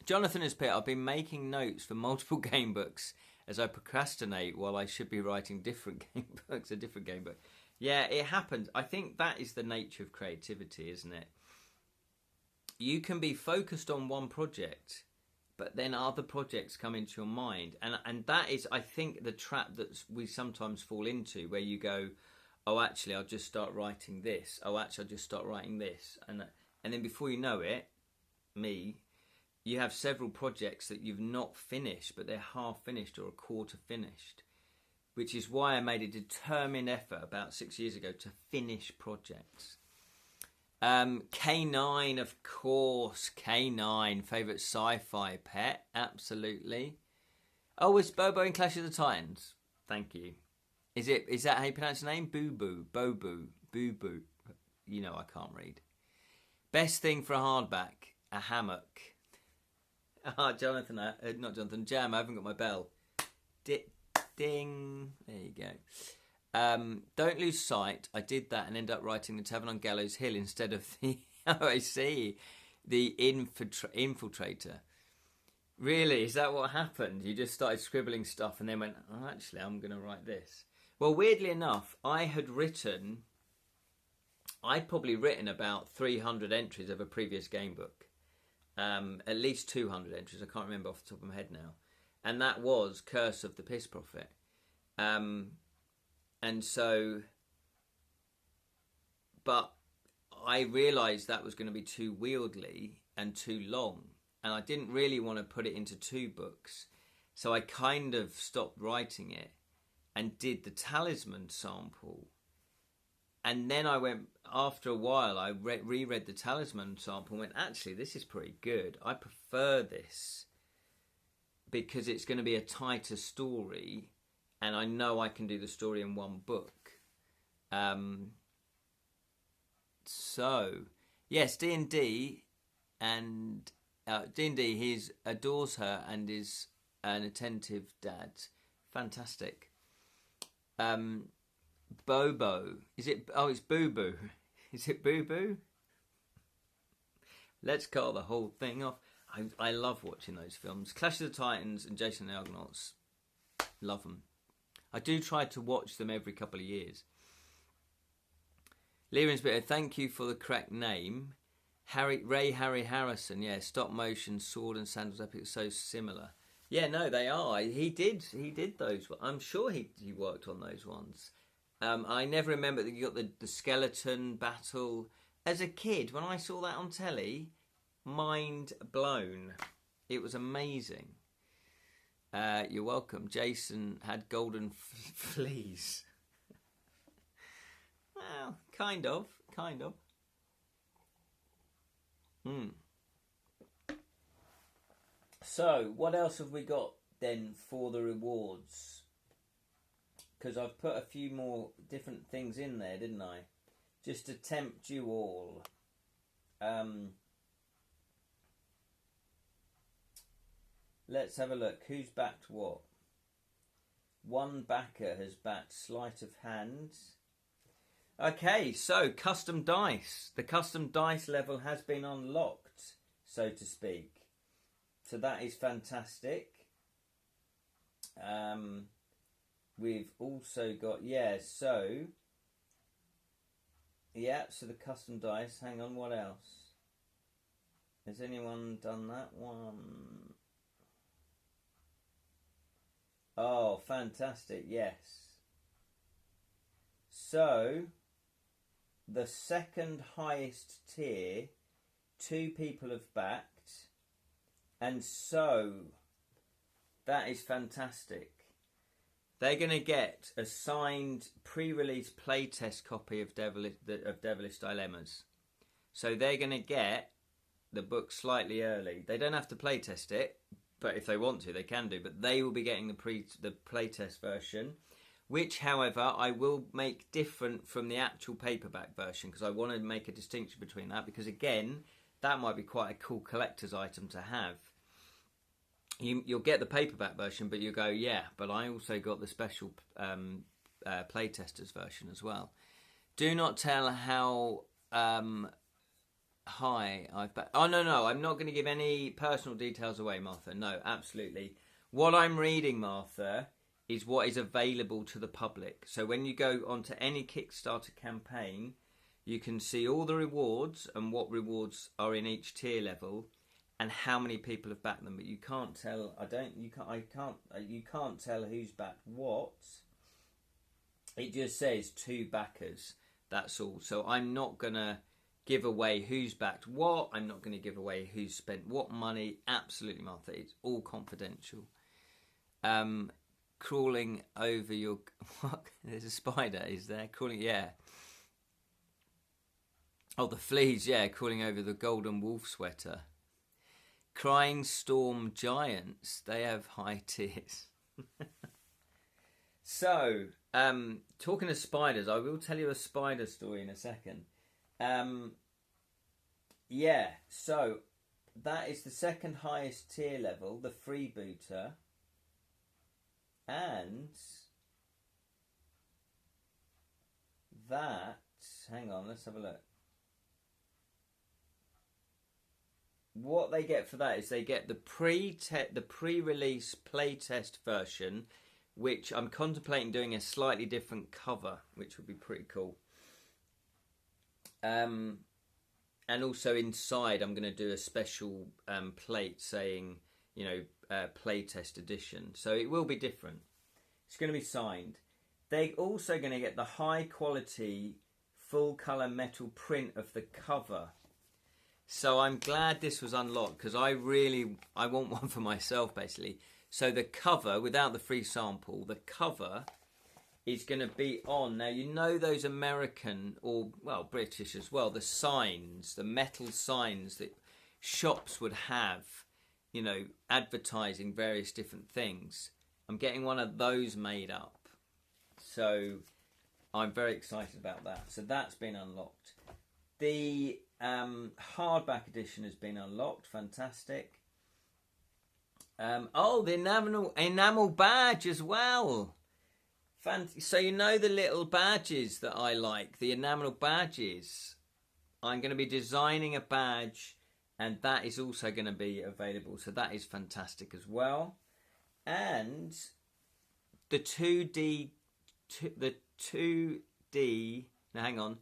Jonathan has put, I've been making notes for multiple game books as I procrastinate while I should be writing different game books, a different game book. Yeah, it happens. I think that is the nature of creativity, isn't it? You can be focused on one project, but then other projects come into your mind. And that is, I think, the trap that we sometimes fall into, where you go, oh, actually, I'll just start writing this. Oh, actually, I'll just start writing this. And then before you know it, you have several projects that you've not finished, but they're half finished or a quarter finished, which is why I made a determined effort about 6 years ago to finish projects. K9, of course. K9, favourite sci-fi pet. Absolutely. Oh, it's Bobo in Clash of the Titans. Thank you. Is that how you pronounce the name? Boo-boo. Bobo. Boo-boo. You know I can't read. Best thing for a hardback. A hammock. Ah, Jonathan. Not Jonathan. Jam, I haven't got my bell. Ding. There you go. Don't lose sight. I did that and ended up writing the Tavern on Gallows Hill instead of the I see, the infiltrator. Really, is that what happened? You just started scribbling stuff and then went, oh, actually, I'm going to write this. Well, weirdly enough, I'd probably written about 300 entries of a previous game book. At least 200 entries. I can't remember off the top of my head now. And that was Curse of the Piss Prophet. And so, but I realised that was going to be too wieldy and too long. And I didn't really want to put it into 2 books. So I kind of stopped writing it and did the Talisman sample. And then I went, after a while, I reread the Talisman sample and went, actually, this is pretty good. I prefer this because it's going to be a tighter story. And I know I can do the story in 1 book. So, yes, D&D and D&D, he adores her and is an attentive dad. Fantastic. Bobo. Is it? Oh, it's Boo Boo. Is it Boo Boo? Let's call the whole thing off. I love watching those films. Clash of the Titans and Jason and the Argonauts. Love them. I do try to watch them every couple of years. Leland's bit. Thank you for the correct name. Ray Harry Harrison. Yeah, stop motion sword and sandals epic. So similar. Yeah, no, they are. He did those. I'm sure he worked on those ones. I never remember that you got the skeleton battle. As a kid, when I saw that on telly, mind blown. It was amazing. You're welcome. Jason had golden fleas. Well, kind of. So, what else have we got then for the rewards? Because I've put a few more different things in there, didn't I? Just to tempt you all. Let's have a look. Who's backed what? One backer has backed Sleight of Hand. Okay, so custom dice. The custom dice level has been unlocked, so to speak. So that is fantastic. We've also got, so the custom dice. Hang on, what else? Has anyone done that one? Oh, fantastic, yes. So, the second highest tier, 2 people have backed. And so, that is fantastic. They're going to get a signed pre-release playtest copy of Devilish Dilemmas. So they're going to get the book slightly early. They don't have to playtest it, but if they want to, they can do. But they will be getting the playtest version, which, however, I will make different from the actual paperback version because I want to make a distinction between that because, again, that might be quite a cool collector's item to have. You'll get the paperback version, but you go, yeah, but I also got the special playtester's version as well. Do not tell how high I've backed. Oh, no, I'm not going to give any personal details away, Martha. No, absolutely. What I'm reading, Martha, is what is available to the public. So when you go onto any Kickstarter campaign, you can see all the rewards and what rewards are in each tier level. And how many people have backed them, but you can't tell. You can't tell who's backed what. It just says 2 backers. That's all. So I'm not gonna give away who's backed what. I'm not gonna give away who's spent what money. Absolutely, Martha. It's all confidential. Crawling over your. What? There's a spider. Is there crawling? Yeah. Oh, the fleas, yeah, crawling over the golden wolf sweater. Crying storm giants, they have high tears. So, talking of spiders, I will tell you a spider story in a second. Yeah, so that is the second highest tier level, the freebooter. And that, hang on, let's have a look. What they get for that is they get the pre-release playtest version, which I'm contemplating doing a slightly different cover, which would be pretty cool. And also inside, I'm going to do a special plate saying, you know, playtest edition. So it will be different. It's going to be signed. They're also going to get the high quality, full colour metal print of the cover. So I'm glad this was unlocked because I want one for myself basically. So the cover, without the free sample, the cover is going to be on. Now, you know those American, or, well, British as well, the signs, the metal signs that shops would have, you know, advertising various different things. I'm getting one of those made up. So I'm very excited about that. So that's been unlocked. The hardback edition has been unlocked. Fantastic. Oh, the enamel badge as well. So you know the little badges that I like, the enamel badges. I'm going to be designing a badge, and that is also going to be available. So that is fantastic as well. And the 2D. Now hang on.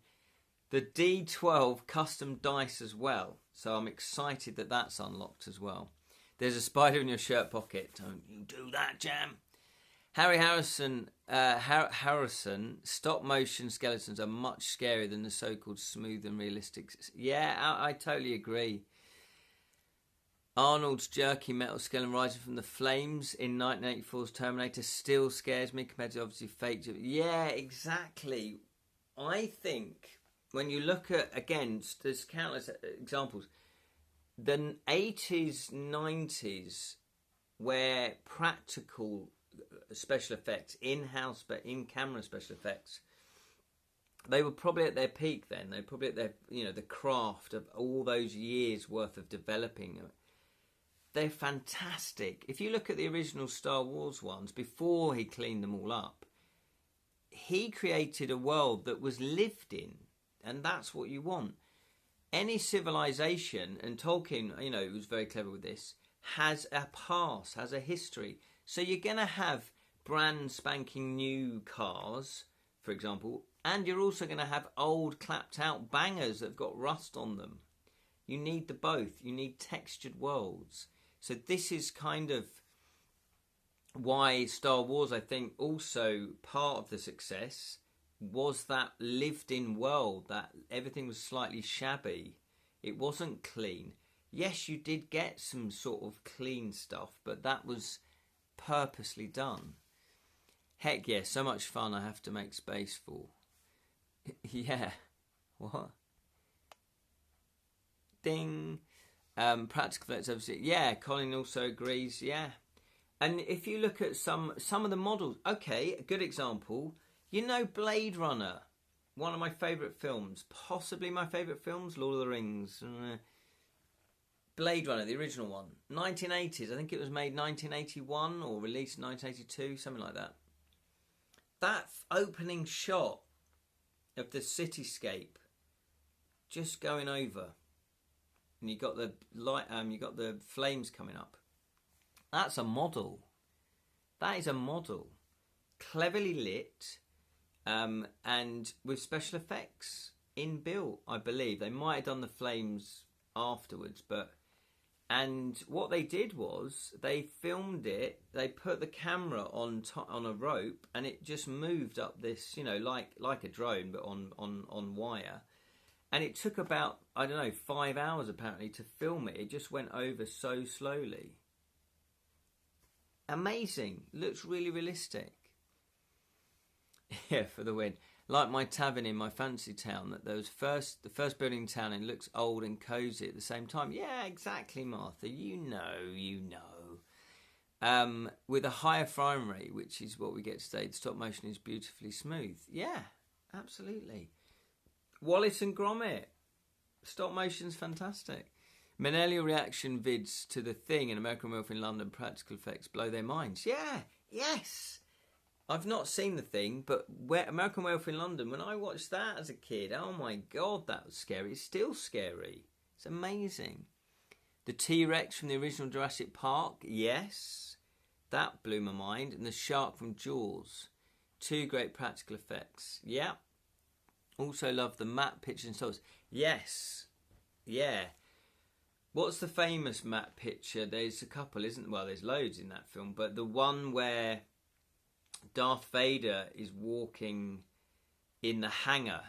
The D12 custom dice as well. So I'm excited that that's unlocked as well. There's a spider in your shirt pocket. Don't you do that, Jam. Harrison, stop motion skeletons are much scarier than the so-called smooth and realistic. Yeah, I totally agree. Arnold's jerky metal skeleton rising from the flames in 1984's Terminator still scares me compared to obviously fake. Yeah, exactly. I think when you look at, again, there's countless examples. The 80s, 90s, where practical special effects, in-house, but in-camera special effects, they were probably at their peak then. They were probably at their, you know, the craft of all those years worth of developing. They're fantastic. If you look at the original Star Wars ones, before he cleaned them all up, he created a world that was lived in, and that's what you want. Any civilization, and Tolkien, you know, was very clever with this, has a past, has a history. So you're going to have brand spanking new cars, for example, and you're also going to have old clapped out bangers that have got rust on them. You need the both. You need textured worlds. So this is kind of why Star Wars, I think, also part of the success was that lived in world, that everything was slightly shabby. It wasn't clean. Yes, you did get some sort of clean stuff, but that was purposely done. Heck yeah, so much fun I have to make space for. Yeah. What? Ding. Practical effects, obviously. Yeah, Colin also agrees, yeah. And if you look at some of the models, okay, a good example, you know Blade Runner, one of my favourite films, possibly my favourite films, Lord of the Rings. Blade Runner, the original one, 1980s, I think it was made 1981 or released 1982, something like that. That opening shot of the cityscape just going over, and you got the light, you got the flames coming up. That's a model. That is a model, cleverly lit, and with special effects inbuilt. I believe they might have done the flames afterwards, but. And what they did was they filmed it. They put the camera on a rope, and it just moved up this, you know, like a drone, but on wire. And it took about, I don't know, 5 hours apparently to film it. It just went over so slowly. Amazing. Looks really realistic. Yeah, for the win. Like my tavern in my fancy town, that the first building in town, and it looks old and cosy at the same time. Yeah, exactly, Martha. You know. With a higher frame rate, which is what we get today, the stop motion is beautifully smooth. Yeah, absolutely. Wallace and Gromit. Stop motion's fantastic. Manelli reaction vids to The Thing and American Werewolf in London practical effects blow their minds. Yeah, yes. I've not seen The Thing, but American Werewolf in London, when I watched that as a kid, oh my God, that was scary. It's still scary. It's amazing. The T-Rex from the original Jurassic Park, yes. That blew my mind. And the shark from Jaws. 2 great practical effects. Yeah. Also love the matte pictures and souls. Yes. Yeah. What's the famous matte picture? There's a couple, isn't? Well, there's loads in that film, but the one where Darth Vader is walking in the hangar.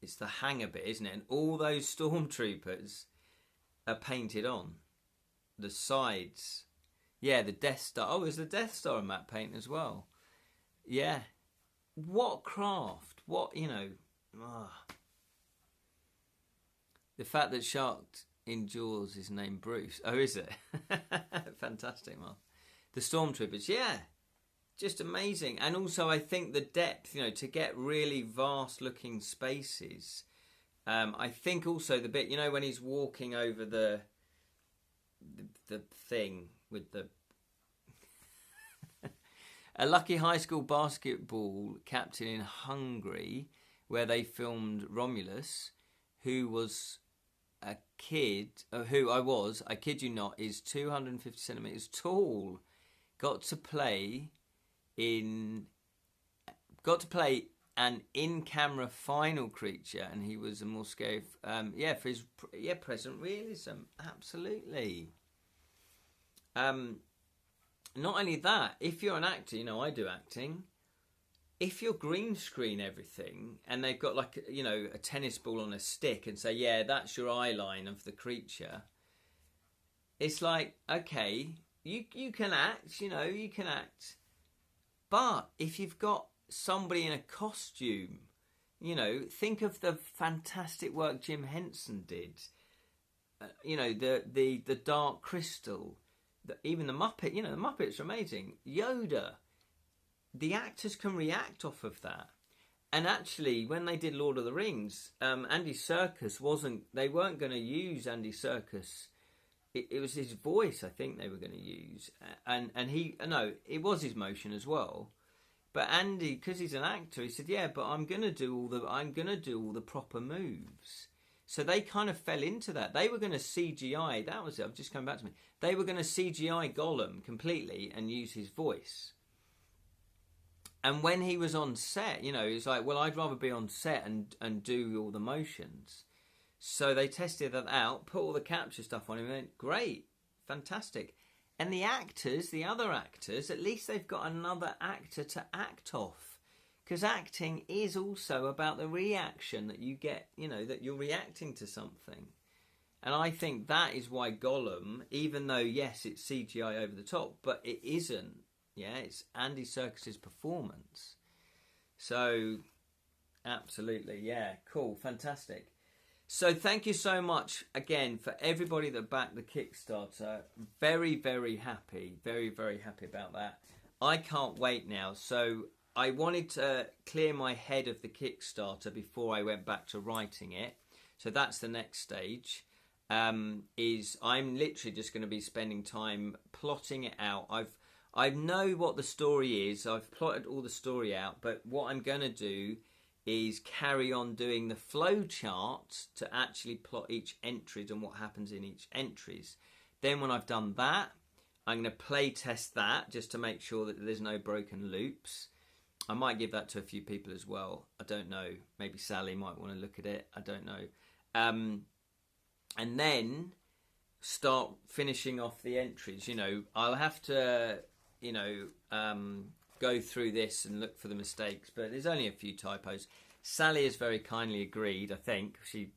It's the hangar bit, isn't it? And all those stormtroopers are painted on the sides. Yeah, the Death Star. Oh, there's the Death Star in matte paint as well. Yeah. What craft? What, The fact that Shark in Jaws is named Bruce. Oh, is it? Fantastic, Mark. The Stormtroopers, yeah. Just amazing. And also, I think the depth, to get really vast-looking spaces. I think also the bit, when he's walking over the thing with the... A lucky high school basketball captain in Hungary, where they filmed Romulus, who was a kid, I kid you not, is 250 centimetres tall. Got to play an in-camera final creature, and he was a more scary, for his present realism, absolutely. Not only that, if you're an actor, I do acting. If you're green screen everything, and they've got a tennis ball on a stick, and say, yeah, that's your eye line of the creature, it's like, okay, you can act, you can act. But if you've got somebody in a costume, think of the fantastic work Jim Henson did. The Dark Crystal, even the Muppet. The Muppets are amazing. Yoda. The actors can react off of that. And actually, when they did Lord of the Rings, Andy Serkis they weren't going to use Andy Serkis. It was his voice, I think they were going to use, and it was his motion as well. But Andy, because he's an actor, he said, "Yeah, but I'm going to do all the proper moves." So they kind of fell into that. They were going to CGI. That was it. I've just come back to me. They were going to CGI Gollum completely and use his voice. And when he was on set, it's like, well, I'd rather be on set and do all the motions. So they tested that out, put all the capture stuff on him, and went, great, fantastic. And the other actors, at least they've got another actor to act off. Because acting is also about the reaction that you get, that you're reacting to something. And I think that is why Gollum, even though, yes, it's CGI over the top, but it isn't. Yeah, it's Andy Serkis' performance. So, absolutely, yeah, cool, fantastic. So thank you so much again for everybody that backed the Kickstarter. Very, very happy. Very, very happy about that. I can't wait now. So I wanted to clear my head of the Kickstarter before I went back to writing it. So that's the next stage. I'm literally just going to be spending time plotting it out. I know what the story is. I've plotted all the story out. But what I'm going to do is carry on doing the flow chart to actually plot each entry and what happens in each entries. Then when I've done that, I'm going to play test that just to make sure that there's no broken loops. I might give that to a few people as well. I don't know. Maybe Sally might want to look at it. I don't know. And then start finishing off the entries. I'll have to, go through this and look for the mistakes, but there's only a few typos. Sally has very kindly agreed, I think. She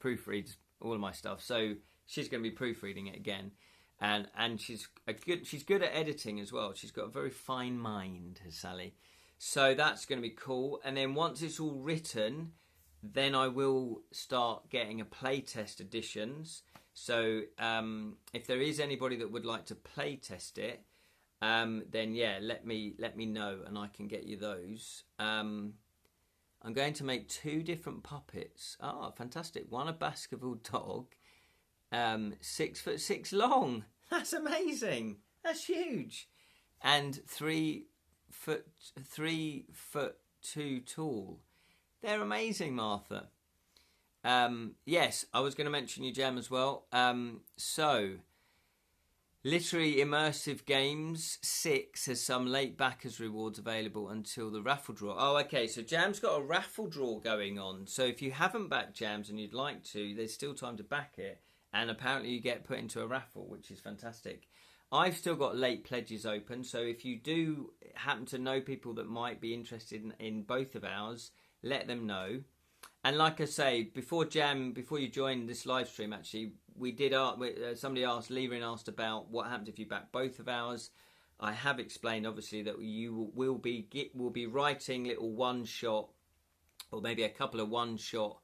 proofreads all of my stuff, so she's going to be proofreading it again. And she's good at editing as well. She's got a very fine mind, Sally. So that's going to be cool. And then once it's all written, then I will start getting a playtest editions. So if there is anybody that would like to playtest it, then yeah, let me know and I can get you those. I'm going to make 2 different puppets. Oh, fantastic! One a Baskerville dog, 6'6" long. That's amazing. That's huge, and 3'2" tall. They're amazing, Martha. Yes, I was going to mention you, Jam, as well. So, Literary Immersive Games 6 has some late backers rewards available until the raffle draw. Oh, okay, so Jam's got a raffle draw going on. So if you haven't backed Jams and you'd like to, there's still time to back it. And apparently you get put into a raffle, which is fantastic. I've still got late pledges open, so if you do happen to know people that might be interested in both of ours, let them know. And like I say, before you joined this live stream, actually, we did somebody asked, Leverin asked about what happens if you back both of ours. I have explained, obviously, that you will be writing little one-shot, or maybe a couple of one-shot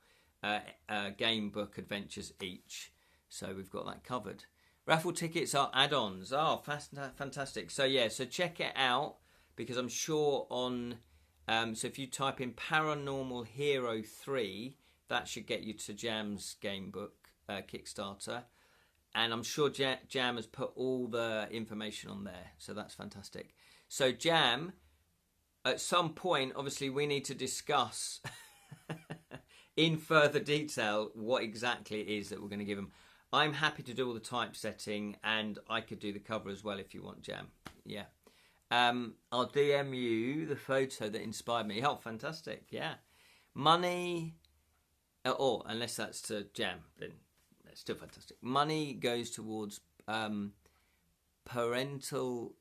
game book adventures each. So we've got that covered. Raffle tickets are add-ons. Oh, fantastic. So yeah, so check it out, because I'm sure on... so if you type in Paranormal Hero 3, that should get you to Jam's game book Kickstarter. And I'm sure Jam has put all the information on there. So that's fantastic. So Jam, at some point, obviously, we need to discuss in further detail what exactly it is that we're going to give them. I'm happy to do all the typesetting, and I could do the cover as well if you want, Jam. Yeah. I'll DM you the photo that inspired me. Oh, fantastic. Yeah. Money, or unless that's to Jam, then that's still fantastic. Money goes towards parental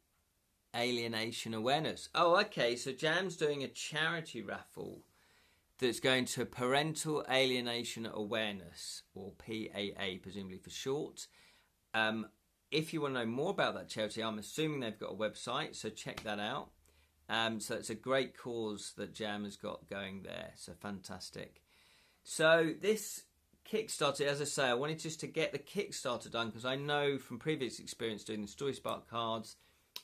alienation awareness. Oh, okay. So Jam's doing a charity raffle that's going to parental alienation awareness, or PAA, presumably for short. If you want to know more about that charity, I'm assuming they've got a website, so check that out. So it's a great cause that Jam has got going there, so fantastic. So this Kickstarter, as I say, I wanted just to get the Kickstarter done, because I know from previous experience doing the Story Spark cards,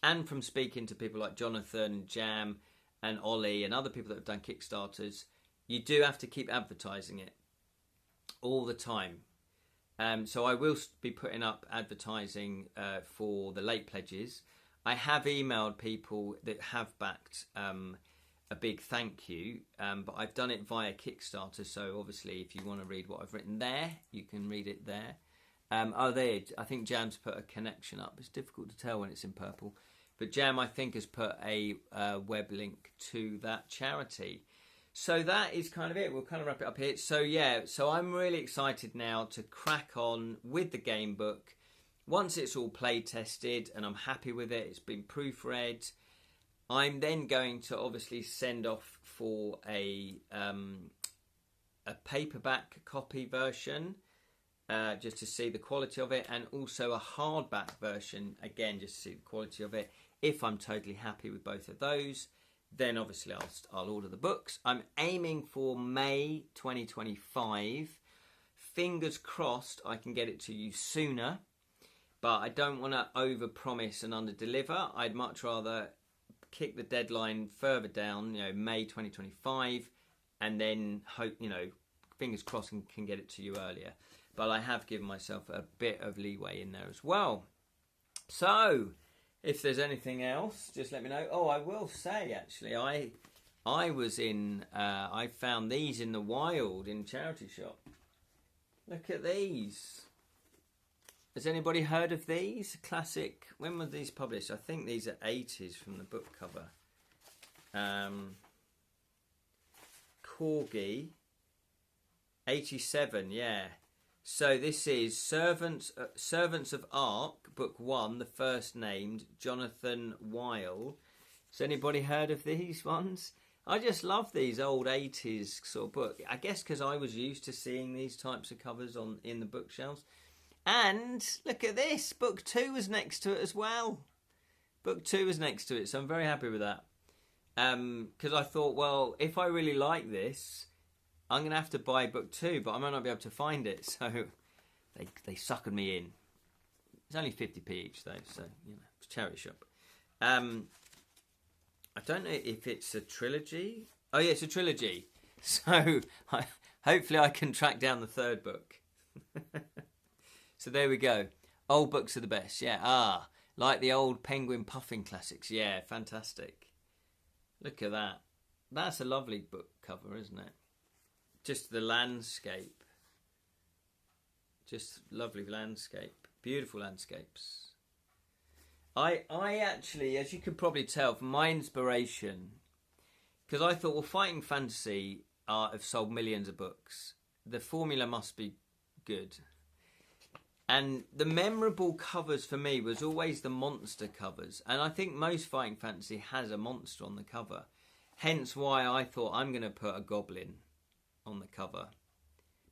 and from speaking to people like Jonathan, Jam, and Ollie, and other people that have done Kickstarters, you do have to keep advertising it all the time. So I will be putting up advertising for the late pledges. I have emailed people that have backed a big thank you, but I've done it via Kickstarter. So obviously, if you want to read what I've written there, you can read it there. There. I think Jam's put a connection up. It's difficult to tell when it's in purple, but Jam, I think, has put a web link to that charity. So that is kind of it. We'll kind of wrap it up here. So yeah, so I'm really excited now to crack on with the game book. Once it's all play tested and I'm happy with it, it's been proofread, I'm then going to obviously send off for a paperback copy version, just to see the quality of it, and also a hardback version, again, just to see the quality of it. If I'm totally happy with both of those, then obviously I'll order the books. I'm aiming for May 2025. Fingers crossed I can get it to you sooner, but I don't want to over-promise and under-deliver. I'd much rather kick the deadline further down, May 2025, and then hope, fingers crossed, and can get it to you earlier. But I have given myself a bit of leeway in there as well. So, if there's anything else, just let me know. Oh, I will say, actually, I was in... I found these in the wild in charity shop. Look at these. Has anybody heard of these? Classic... When were these published? I think these are 80s from the book cover. Corgi. 87, yeah. So this is Servants of Ark, Book 1, the first named, Jonathan Weil. Has anybody heard of these ones? I just love these old 80s sort of book. I guess because I was used to seeing these types of covers in the bookshelves. And look at this, Book 2 was next to it as well. Book 2 was next to it, so I'm very happy with that. because I thought, well, if I really like this, I'm going to have to buy book 2, but I might not be able to find it. So they suckered me in. It's only 50p each, though, so, you know, it's a charity shop. I don't know if it's a trilogy. Oh, yeah, it's a trilogy. So hopefully I can track down the 3rd book. So there we go. Old books are the best. Yeah, like the old Penguin Puffin classics. Yeah, fantastic. Look at that. That's a lovely book cover, isn't it? Just the landscape. Just lovely landscape. Beautiful landscapes. I actually, as you can probably tell from my inspiration, because I thought, well, fighting fantasy have sold millions of books. The formula must be good. And the memorable covers for me was always the monster covers. And I think most fighting fantasy has a monster on the cover. Hence why I thought I'm going to put a goblin on the cover.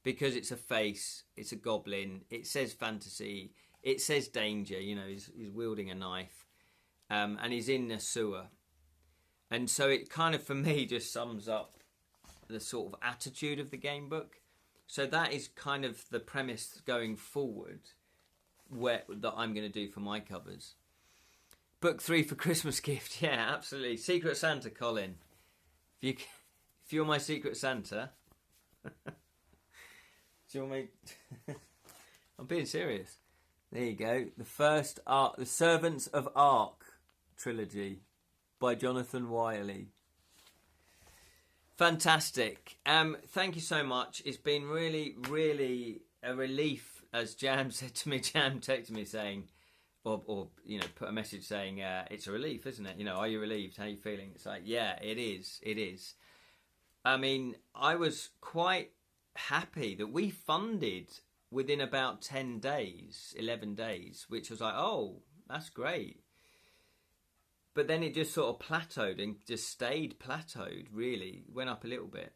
Because it's a face, it's a goblin, it says fantasy, it says danger, you know, he's wielding a knife. And he's in a sewer. And so it kind of, for me, just sums up the sort of attitude of the game book. So that is kind of the premise going forward that I'm going to do for my covers. Book 3 for Christmas gift. Yeah, absolutely. Secret Santa, Colin. If you're my Secret Santa... Do you want me... I'm being serious. There you go. The first Ark, The Servants of Ark trilogy by Jonathan Wiley. Fantastic. Thank you so much. It's been really, really a relief, as Jam said to me. Jam texted me saying, or you know, put a message saying, it's a relief, isn't it? You know, are you relieved? How are you feeling? It's like, yeah, it is. It is. I mean, I was quite happy that we funded within about 10 days, 11 days, which was like, oh, that's great. But then it just sort of plateaued and just stayed plateaued, really. Went up a little bit.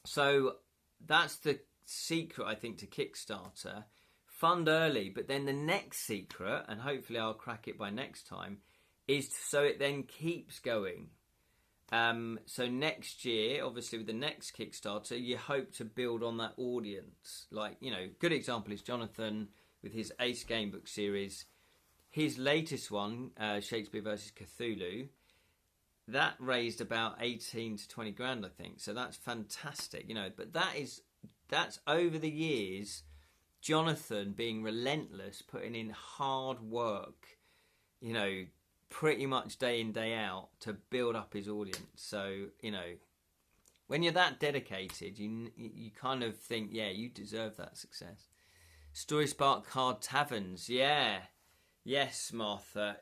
So that's the secret, I think, to Kickstarter. Fund early, but then the next secret, and hopefully I'll crack it by next time, is so it then keeps going. So next year, obviously with the next Kickstarter, you hope to build on that audience. Like, you know, good example is Jonathan with his Ace Gamebook series. His latest one, Shakespeare versus Cthulhu, that raised about 18 to 20 grand, I think. So that's fantastic, you know. But that's over the years, Jonathan being relentless, putting in hard work, you know, pretty much day in, day out to build up his audience. So, you know, when you're that dedicated, you kind of think, yeah, you deserve that success. Story Spark Card Taverns, yeah. Yes, Martha.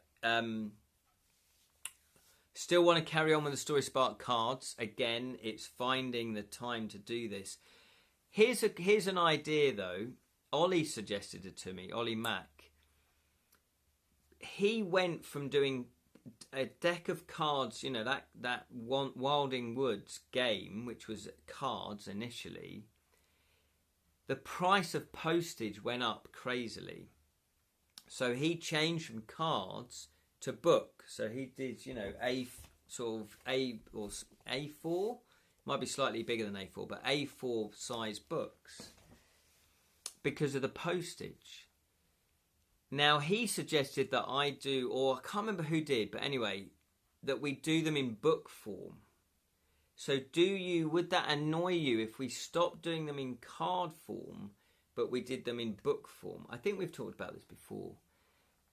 Still want to carry on with the Story Spark cards. Again, it's finding the time to do this. Here's an idea, though. Ollie suggested it to me, Ollie Mack. He went from doing a deck of cards, you know, that Wilding Woods game, which was cards initially. The price of postage went up crazily. So he changed from cards to book. So he did, you know, A4, might be slightly bigger than A4, but A4 size books because of the postage. Now he suggested that I do, or I can't remember who did, but anyway, that we do them in book form. So would that annoy you if we stopped doing them in card form, but we did them in book form? I think we've talked about this before.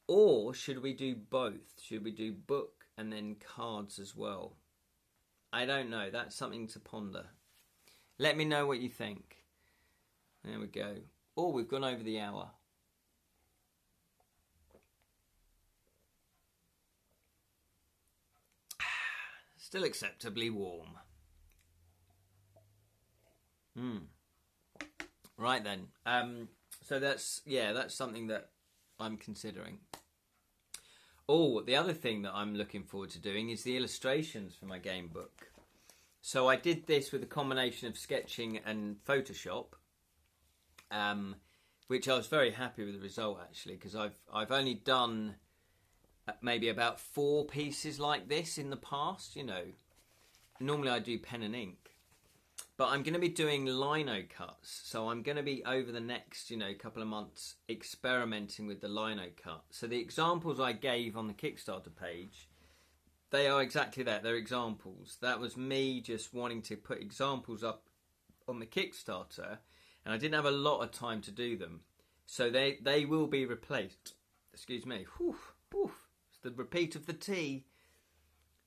Or should we do both? Should we do book and then cards as well? I don't know. That's something to ponder. Let me know what you think. There we go. Oh, we've gone over the hour. Still acceptably warm. Right then. So that's something that I'm considering. Oh, the other thing that I'm looking forward to doing is the illustrations for my game book. So I did this with a combination of sketching and Photoshop, which I was very happy with the result actually, because I've only done maybe about 4 pieces like this in the past, you know. Normally I do pen and ink. But I'm going to be doing lino cuts. So I'm going to be, over the next, you know, couple of months, experimenting with the lino cut. So the examples I gave on the Kickstarter page, they are exactly that. They're examples. That was me just wanting to put examples up on the Kickstarter. And I didn't have a lot of time to do them. So they will be replaced. Excuse me. Whew, whew. It's the repeat of the T.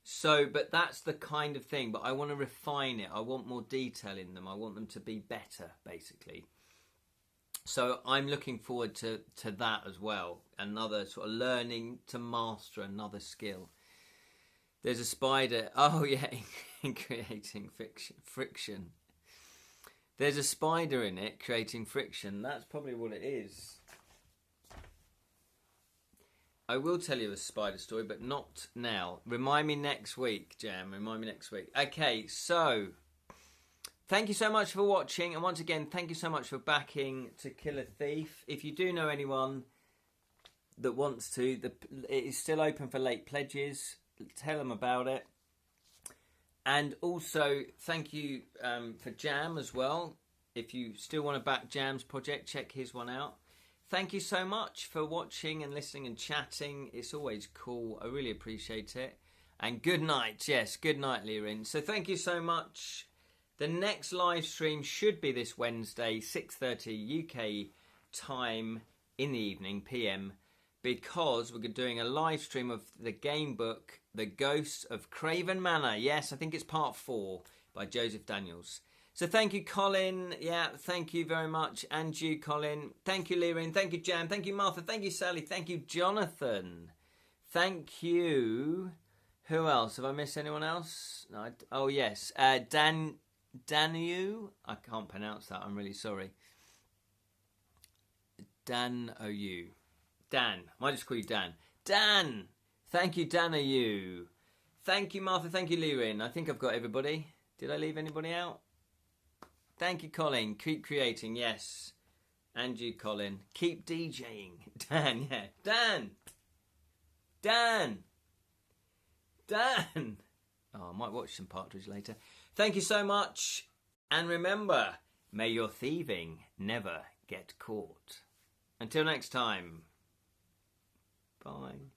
So, but that's the kind of thing. But I want to refine it. I want more detail in them. I want them to be better, basically. So I'm looking forward to that as well. Another sort of learning to master another skill. There's a spider. Oh, yeah, in creating friction. There's a spider in it creating friction. That's probably what it is. I will tell you a spider story, but not now. Remind me next week, Jam. Remind me next week. Okay, so thank you so much for watching. And once again, thank you so much for backing To Kill a Thief. If you do know anyone that wants to, it is still open for late pledges. Tell them about it. And also, thank you for Jam as well. If you still want to back Jam's project, check his one out. Thank you so much for watching and listening and chatting. It's always cool. I really appreciate it. And good night. Yes, good night, Lirin. So thank you so much. The next live stream should be this Wednesday, 6:30 UK time in the evening, PM, because we're doing a live stream of the game book, The Ghosts of Craven Manor. Yes, I think it's part 4 by Joseph Daniels. So thank you, Colin. Yeah, thank you very much. And you, Colin. Thank you, Lirin. Thank you, Jan. Thank you, Martha. Thank you, Sally. Thank you, Jonathan. Thank you. Who else? Have I missed anyone else? No, oh, yes. Danu. I can't pronounce that. I'm really sorry. Dan-O-U. Dan. I might just call you Dan. Dan. Thank you, Dan-O-U. Thank you, Martha. Thank you, Lirin. I think I've got everybody. Did I leave anybody out? Thank you, Colin. Keep creating, yes. And you, Colin. Keep DJing. Dan, yeah. Dan! Dan! Dan! Oh, I might watch some Partridge later. Thank you so much. And remember, may your thieving never get caught. Until next time. Bye.